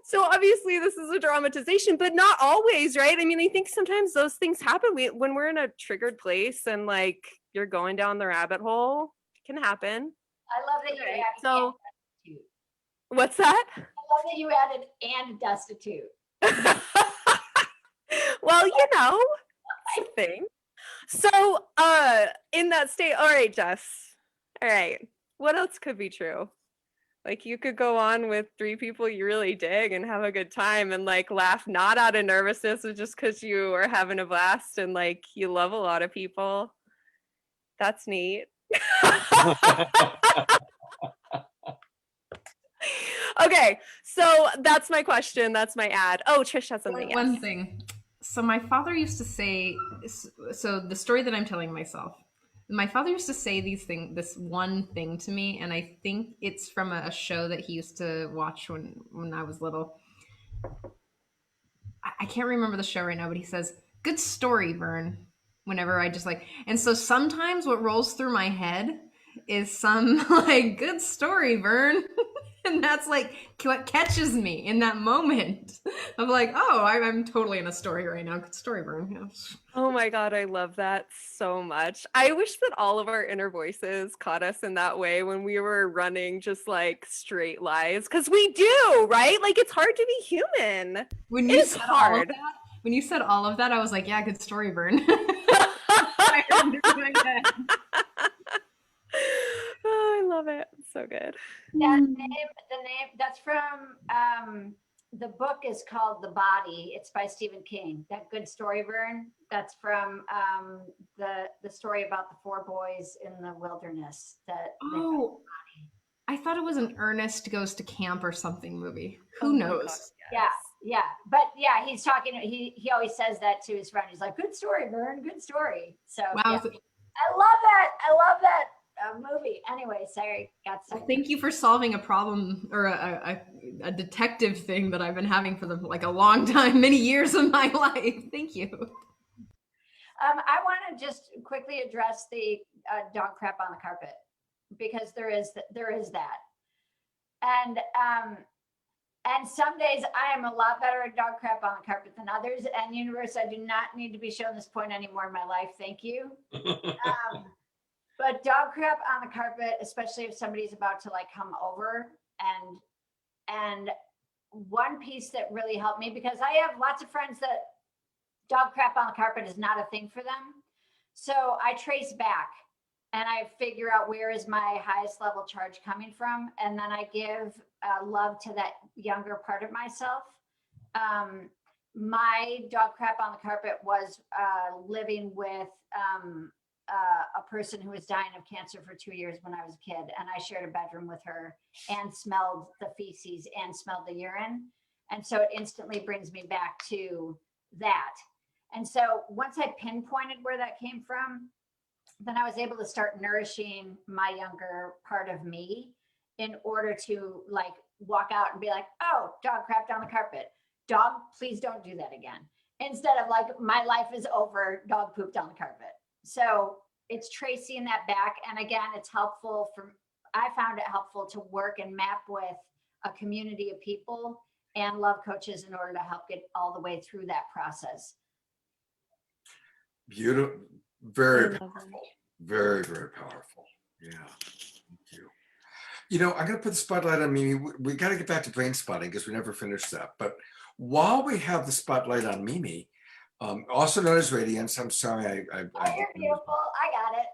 So obviously this is a dramatization, but not always, right? I mean, I think sometimes those things happen when we're in a triggered place and like you're going down the rabbit hole. It can happen. I love that you Okay, added so- and destitute. What's that? I love that you added and destitute. Well, it's a thing. So in that state, all right, Jess. All right. What else could be true? Like you could go on with 3 people you really dig and have a good time and like laugh not out of nervousness, but just because you are having a blast and like you love a lot of people. That's neat. Okay, so that's my question. That's my ad. Oh, Trish has something. One Yes. thing. So my father used to say, so the story that I'm telling myself, my father used to say this one thing to me, and I think it's from a show that he used to watch when I was little. I can't remember the show right now, but he says, "Good story, Vern." Whenever I just like, and so sometimes what rolls through my head is some like, "Good story, Vern." And that's like what catches me in that moment of like, oh, I'm totally in a story right now. Good story, Vern. Yes. Oh my God, I love that so much. I wish that all of our inner voices caught us in that way when we were running just like straight lies. Because we do, right? Like it's hard to be human. When It you is said all of hard. that, when you said all of that, I was like, yeah, good story, Vern. I heard it in my head. Oh, I love it. It's so good. That name, that's from the book is called The Body. It's by Stephen King. That good story, Vern. That's from the story about the 4 boys in the wilderness. Oh, I thought it was an Ernest Goes to Camp or something movie. Who Oh my knows? God, Yeah, yeah, but yeah, he's talking. He always says that to his friend. He's like, "Good story, Vern. Good story." So Wow. yeah. I love that movie. Anyway, sorry, got Well, sick. thank you for solving a problem or a detective thing that I've been having for like a long time, many years of my life. Thank you. I want to just quickly address the dog crap on the carpet because there is that. And some days I am a lot better at dog crap on the carpet than others. And universe, I do not need to be shown this point anymore in my life. Thank you. But dog crap on the carpet, especially if somebody's about to like come over, and one piece that really helped me, because I have lots of friends that dog crap on the carpet is not a thing for them. So I trace back and I figure out where is my highest level charge coming from. And then I give love to that younger part of myself. My dog crap on the carpet was living with a person who was dying of cancer for 2 years when I was a kid. And I shared a bedroom with her and smelled the feces and smelled the urine. And so it instantly brings me back to that. And so once I pinpointed where that came from, then I was able to start nourishing my younger part of me in order to like walk out and be like, oh, dog crapped on the carpet. Dog, please don't do that again. Instead of like, my life is over, dog pooped on the carpet. So it's tracing that back. And again, it's helpful I found it helpful to work and map with a community of people and love coaches in order to help get all the way through that process. Beautiful, very I love powerful, very, very powerful. Yeah, thank you. You know, I'm going to put the spotlight on Mimi. We got to get back to brain spotting because we never finished that. But while we have the spotlight on Mimi, also known as Radiance, I'm sorry. Oh, you're beautiful. I got it.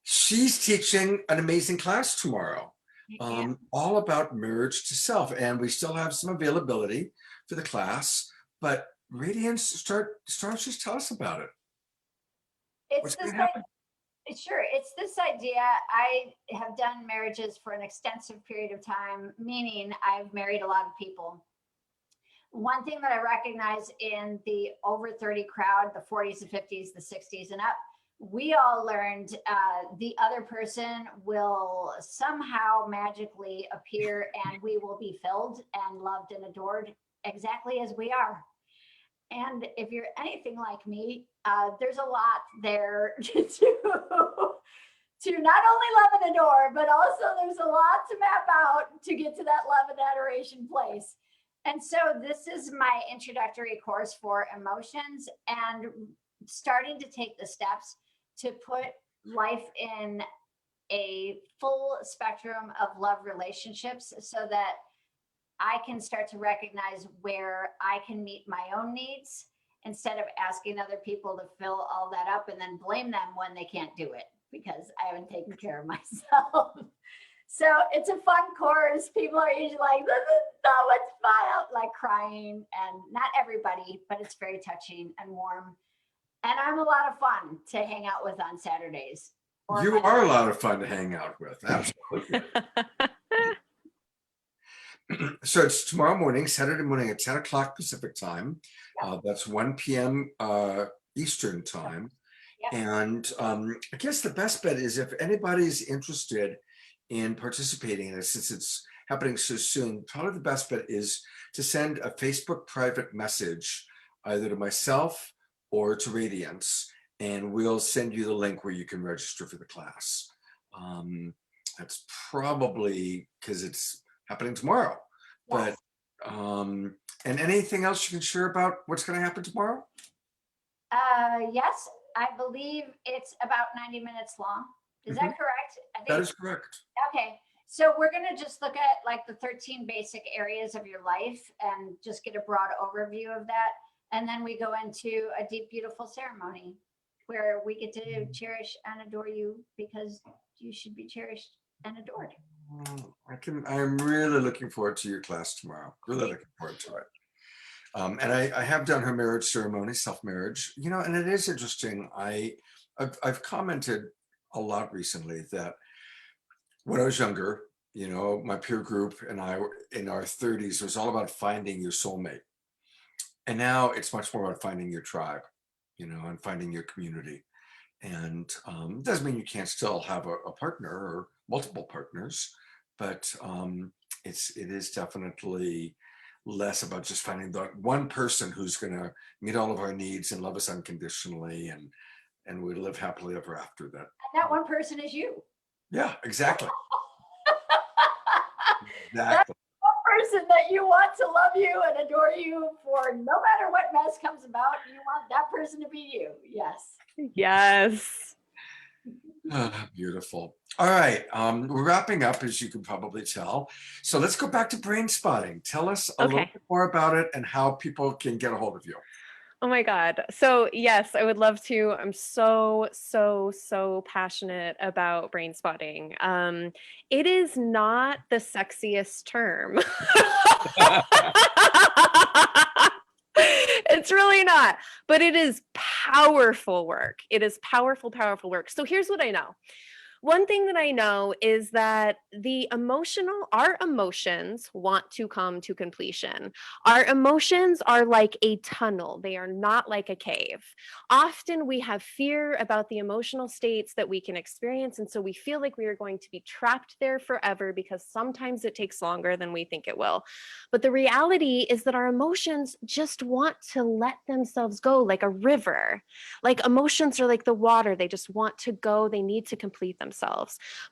She's teaching an amazing class tomorrow, all about marriage to self. And we still have some availability for the class. But Radiance, start just tell us about it. It's this sure. It's this idea. I have done marriages for an extensive period of time, meaning I've married a lot of people. One thing that I recognize in the over 30 crowd, the 40s, the 50s, the 60s and up, we all learned the other person will somehow magically appear and we will be filled and loved and adored exactly as we are. And if you're anything like me, there's a lot there to not only love and adore, but also there's a lot to map out to get to that love and adoration place. And so this is my introductory course for emotions and starting to take the steps to put life in a full spectrum of love relationships so that I can start to recognize where I can meet my own needs instead of asking other people to fill all that up and then blame them when they can't do it because I haven't taken care of myself. So it's a fun course. People are usually like, this is so much fun, like crying, and not everybody, but it's very touching and warm. And I'm a lot of fun to hang out with on Saturdays. You are a lot of fun to hang out with. Absolutely. So it's tomorrow morning, Saturday morning at 10 o'clock Pacific time. That's 1 p.m. Eastern time. Yep. And I guess the best bet is if anybody's interested in participating in it, since it's happening so soon, probably the best bet is to send a Facebook private message either to myself or to Radiance, and we'll send you the link where you can register for the class. That's probably because it's happening tomorrow. Yes. But and anything else you can share about what's going to happen tomorrow? Yes, I believe it's about 90 minutes long. Is that correct? I think That is correct. okay. So we're going to just look at like the 13 basic areas of your life and just get a broad overview of that. And then we go into a deep, beautiful ceremony where we get to cherish and adore you because you should be cherished and adored. I'm really looking forward to your class tomorrow. Really looking forward to it. And I have done her marriage ceremony, self-marriage, you know, and it is interesting. I've commented a lot recently that when I was younger, you know, my peer group and I were in our 30s, it was all about finding your soulmate. And now it's much more about finding your tribe, you know, and finding your community. And it doesn't mean you can't still have a partner or multiple partners, but it is definitely less about just finding the one person who's going to meet all of our needs and love us unconditionally, and we live happily ever after that. And that one person is you. Yeah, exactly. That's Exactly. the person that you want to love you and adore you for no matter what mess comes about. You want that person to be you. Yes. Yes. Ah, beautiful. All right, we're wrapping up, as you can probably tell. So let's go back to brain spotting. Tell us a little Okay. bit more about it and how people can get a hold of you. Oh my God. So yes, I would love to. I'm so, so, so passionate about brain spotting. It is not the sexiest term. It's really not, but it is powerful work. It is powerful, powerful work. So here's what I know. One thing that I know is that our emotions want to come to completion. Our emotions are like a tunnel, they are not like a cave. Often we have fear about the emotional states that we can experience. And so we feel like we are going to be trapped there forever because sometimes it takes longer than we think it will. But the reality is that our emotions just want to let themselves go like a river. Like emotions are like the water, they just want to go, they need to complete themselves.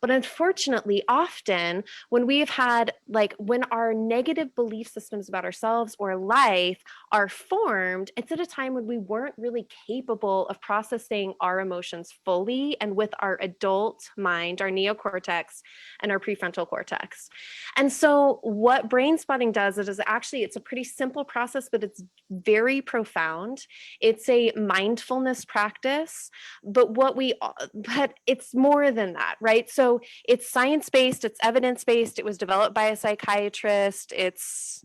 But unfortunately, often when we've had, like, when our negative belief systems about ourselves or life are formed, it's at a time when we weren't really capable of processing our emotions fully and with our adult mind, our neocortex, and our prefrontal cortex. And so, what brain spotting does, it's a pretty simple process, but it's very profound. It's a mindfulness practice, but it's more than that, right? So it's science-based, it's evidence-based, it was developed by a psychiatrist, it's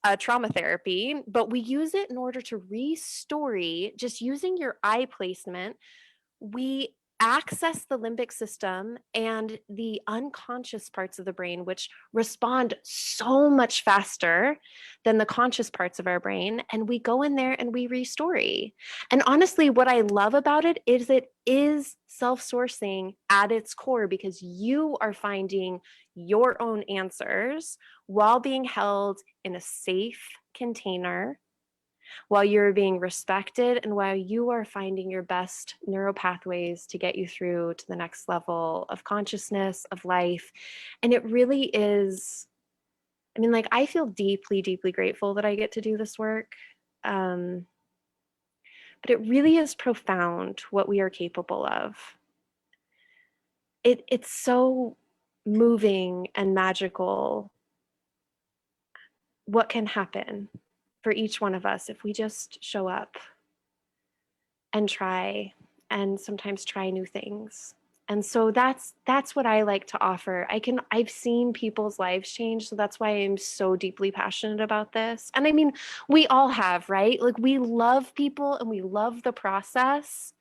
a trauma therapy, but we use it in order to re-story, just using your eye placement. We access the limbic system and the unconscious parts of the brain, which respond so much faster than the conscious parts of our brain. And we go in there and we restory. And honestly, what I love about it is self-sourcing at its core, because you are finding your own answers while being held in a safe container, while you're being respected, and while you are finding your best neural pathways to get you through to the next level of consciousness, of life. And it really is, I mean, like, I feel deeply, deeply grateful that I get to do this work. Um, but it really is profound what we are capable of. It's so moving and magical what can happen for each one of us if we just show up and try, and sometimes try new things. And so that's what I like to offer. I've seen people's lives change, so that's why I'm so deeply passionate about this. And I mean, we all have, right? Like, we love people and we love the process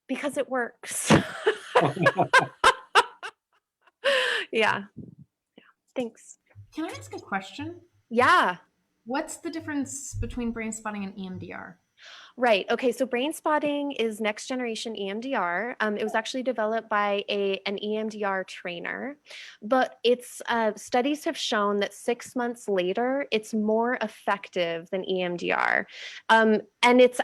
because it works. Yeah. Thanks. Can I ask a question? Yeah. What's the difference between brain spotting and EMDR? Right. Okay. So brain spotting is next generation EMDR. It was actually developed by an EMDR trainer, but its studies have shown that 6 months later, it's more effective than EMDR. And it's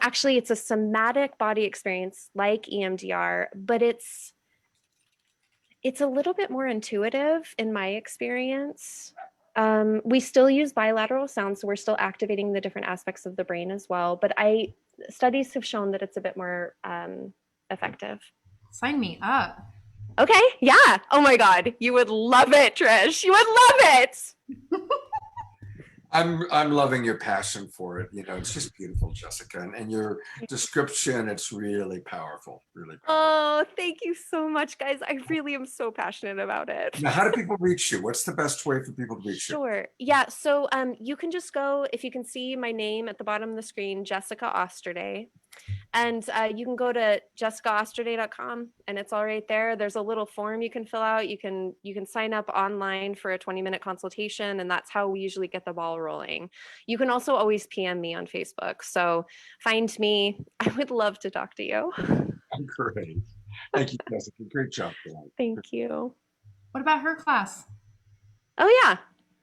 a somatic body experience like EMDR, but it's a little bit more intuitive in my experience. We still use bilateral sounds, so we're still activating the different aspects of the brain as well. But studies have shown that it's a bit more effective. Sign me up. Okay, yeah. Oh my God, you would love it, Trish. You would love it. I'm loving your passion for it. You know, it's just beautiful, Jessica, and your description. It's really powerful. Really powerful. Oh, thank you so much, guys. I really am so passionate about it. Now, how do people reach you? What's the best way for people to reach you? Sure. Yeah. So you can just go, if you can see my name at the bottom of the screen, Jessica Osterday. And you can go to jessicaosterday.com and it's all right there. There's a little form you can fill out. You can sign up online for a 20-minute consultation, and that's how we usually get the ball rolling. You can also always PM me on Facebook. So find me. I would love to talk to you. Great. Thank you, Jessica. Great job tonight. Thank you. What about her class? Oh yeah.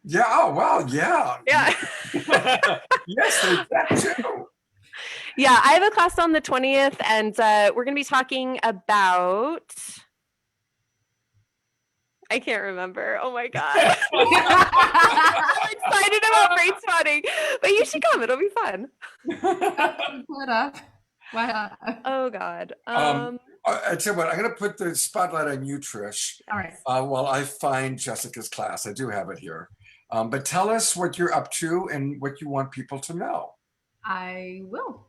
Yeah. Oh wow. Yeah. Yeah. Yes, there's that too. Yeah, I have a class on the 20th, and we're going to be talking about I can't remember. Oh my God. I'm excited about brain spotting, but you should come. It'll be fun. Pull it up. Why not? Oh God. I tell you what, I'm going to put the spotlight on you, Trish, All right. while I find Jessica's class. I do have it here. But tell us what you're up to and what you want people to know. I will.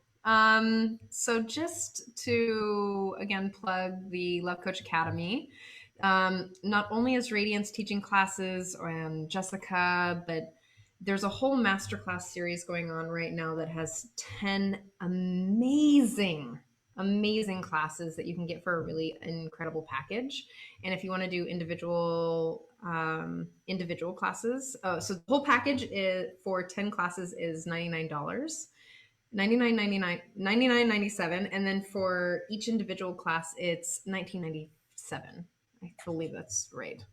So just to again plug the Love Coach Academy, not only is Radiance teaching classes and Jessica, but there's a whole masterclass series going on right now that has 10 amazing classes that you can get for a really incredible package. And if you want to do individual classes, so the whole package is for 10 classes is $99. $99.97, and then for each individual class it's $19.97. I believe that's right.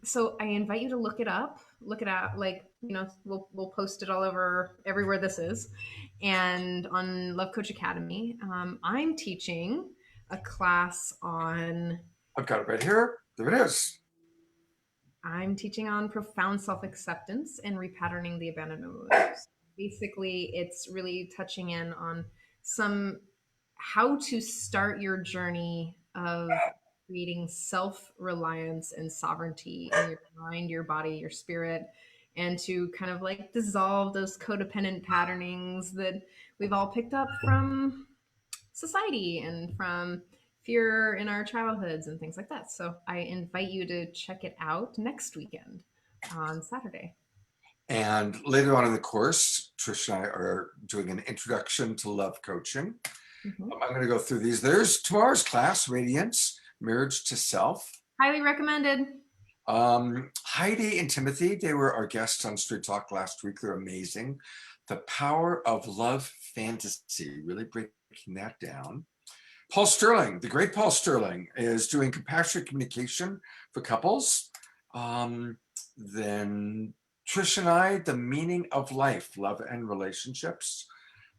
So I invite you to look it up, look it out. Like, you know, we'll post it all over everywhere this is, and on Love Coach Academy. I'm teaching a class on. I've got it right here. There it is. I'm teaching on profound self-acceptance and repatterning the abandonment motives. Basically, it's really touching in on how to start your journey of creating self-reliance and sovereignty in your mind, your body, your spirit, and to kind of like dissolve those codependent patternings that we've all picked up from society and from fear in our childhoods and things like that. So I invite you to check it out next weekend on Saturday. And later on in the course, Trish and I are doing an introduction to love coaching. Mm-hmm. I'm going to go through these. There's tomorrow's class, Radiance, Marriage to Self. Highly recommended. Heidi and Timothy, they were our guests on Straight Talk last week. They're amazing. The Power of Love Fantasy, really breaking that down. Paul Sterling, the great Paul Sterling, is doing compassionate communication for couples. Then Trish and I, the meaning of life, love and relationships.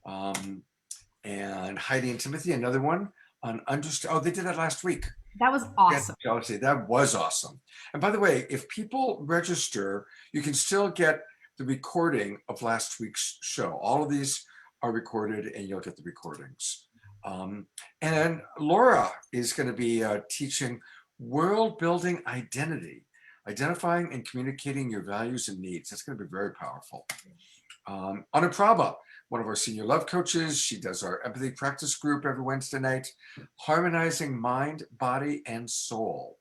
And Heidi and Timothy, another one on understand. Oh, they did that last week. That was awesome. Jealousy. That was awesome. And by the way, if people register, you can still get the recording of last week's show. All of these are recorded and you'll get the recordings. And then Laura is going to be teaching world building identity, identifying and communicating your values and needs. That's going to be very powerful. Anuprabha, one of our senior love coaches, she does our empathy practice group every Wednesday night, harmonizing mind, body, and soul.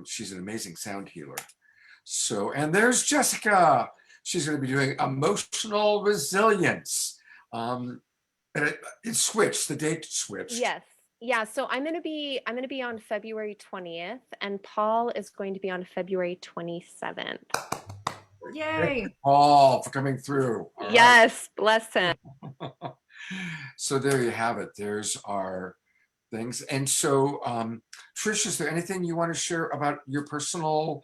She's an amazing sound healer. So, and there's Jessica. She's going to be doing emotional resilience. And it switched, the date switched. Yes. Yeah. So I'm going to be on February 20th and Paul is going to be on February 27th. Yay. Thank you, Paul, for coming through. All yes. Right. Bless him. So there you have it. There's our things. And so, Trish, is there anything you want to share about your personal,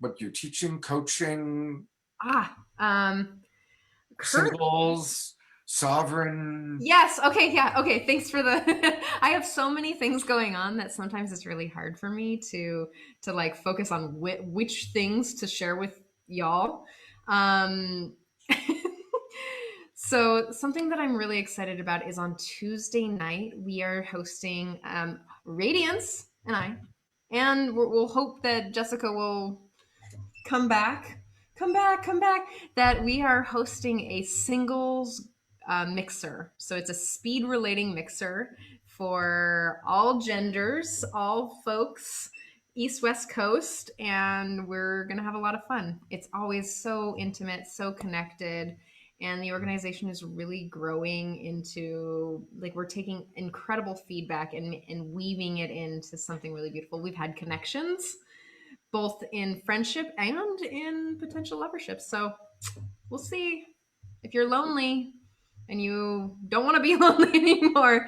what you're teaching, coaching? Singles, sovereign. Yes. Okay. Yeah. Okay. Thanks for the, I have so many things going on that sometimes it's really hard for me to like focus on which things to share with y'all. So something that I'm really excited about is on Tuesday night, we are hosting Radiance and I, and we'll hope that Jessica will come back, that we are hosting a singles mixer. So it's a speed relating mixer for all genders, all folks, East, West Coast, and we're going to have a lot of fun. It's always so intimate, so connected, and the organization is really growing into, like, we're taking incredible feedback and weaving it into something really beautiful. We've had connections, both in friendship and in potential lovership. So we'll see. If you're lonely and you don't want to be lonely anymore.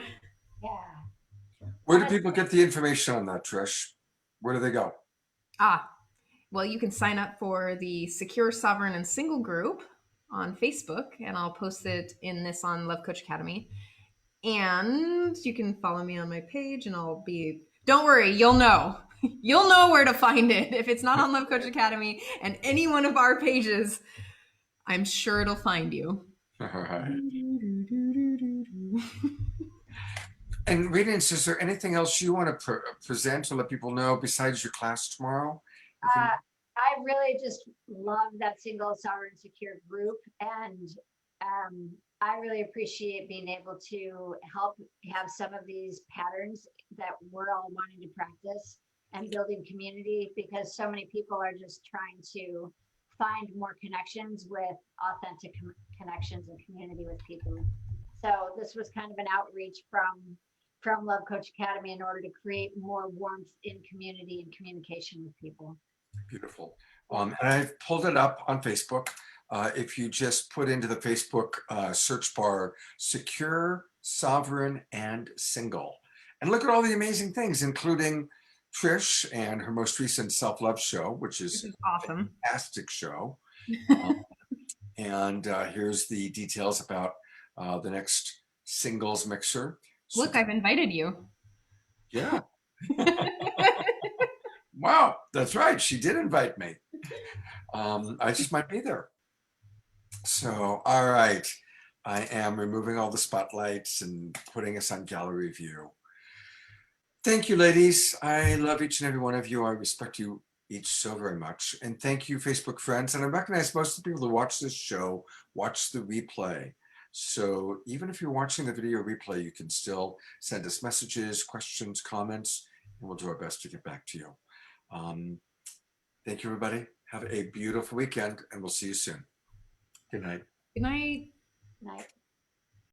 Yeah. Where do people get the information on that, Trish? Where do they go? Well, you can sign up for the Secure, Sovereign, and Single group on Facebook, and I'll post it in this on Love Coach Academy. And you can follow me on my page, and don't worry, you'll know. You'll know where to find it. If it's not on Love Coach Academy and any one of our pages, I'm sure it'll find you. All right. And Radiance, is there anything else you want to present to let people know besides your class tomorrow? I really just love that single sovereign secure group, and I really appreciate being able to help have some of these patterns that we're all wanting to practice and building community, because so many people are just trying to find more connections with authentic connections and community with people. So this was kind of an outreach from Love Coach Academy in order to create more warmth in community and communication with people. Beautiful. And I've pulled it up on Facebook. If you just put into the Facebook search bar, secure, sovereign, and single, and look at all the amazing things, including Trish and her most recent self-love show, which is awesome. a fantastic show. And here's the details about the next singles mixer. Look, I've invited you. Yeah. Wow, that's right. She did invite me. I just might be there. So, all right. I am removing all the spotlights and putting us on gallery view. Thank you, ladies. I love each and every one of you. I respect you each so very much. And thank you, Facebook friends. And I recognize most of the people who watch this show watch the replay. So even if you're watching the video replay, you can still send us messages, questions, comments, and we'll do our best to get back to you. Thank you, everybody. Have a beautiful weekend, and we'll see you soon. Good night. Good night. Night.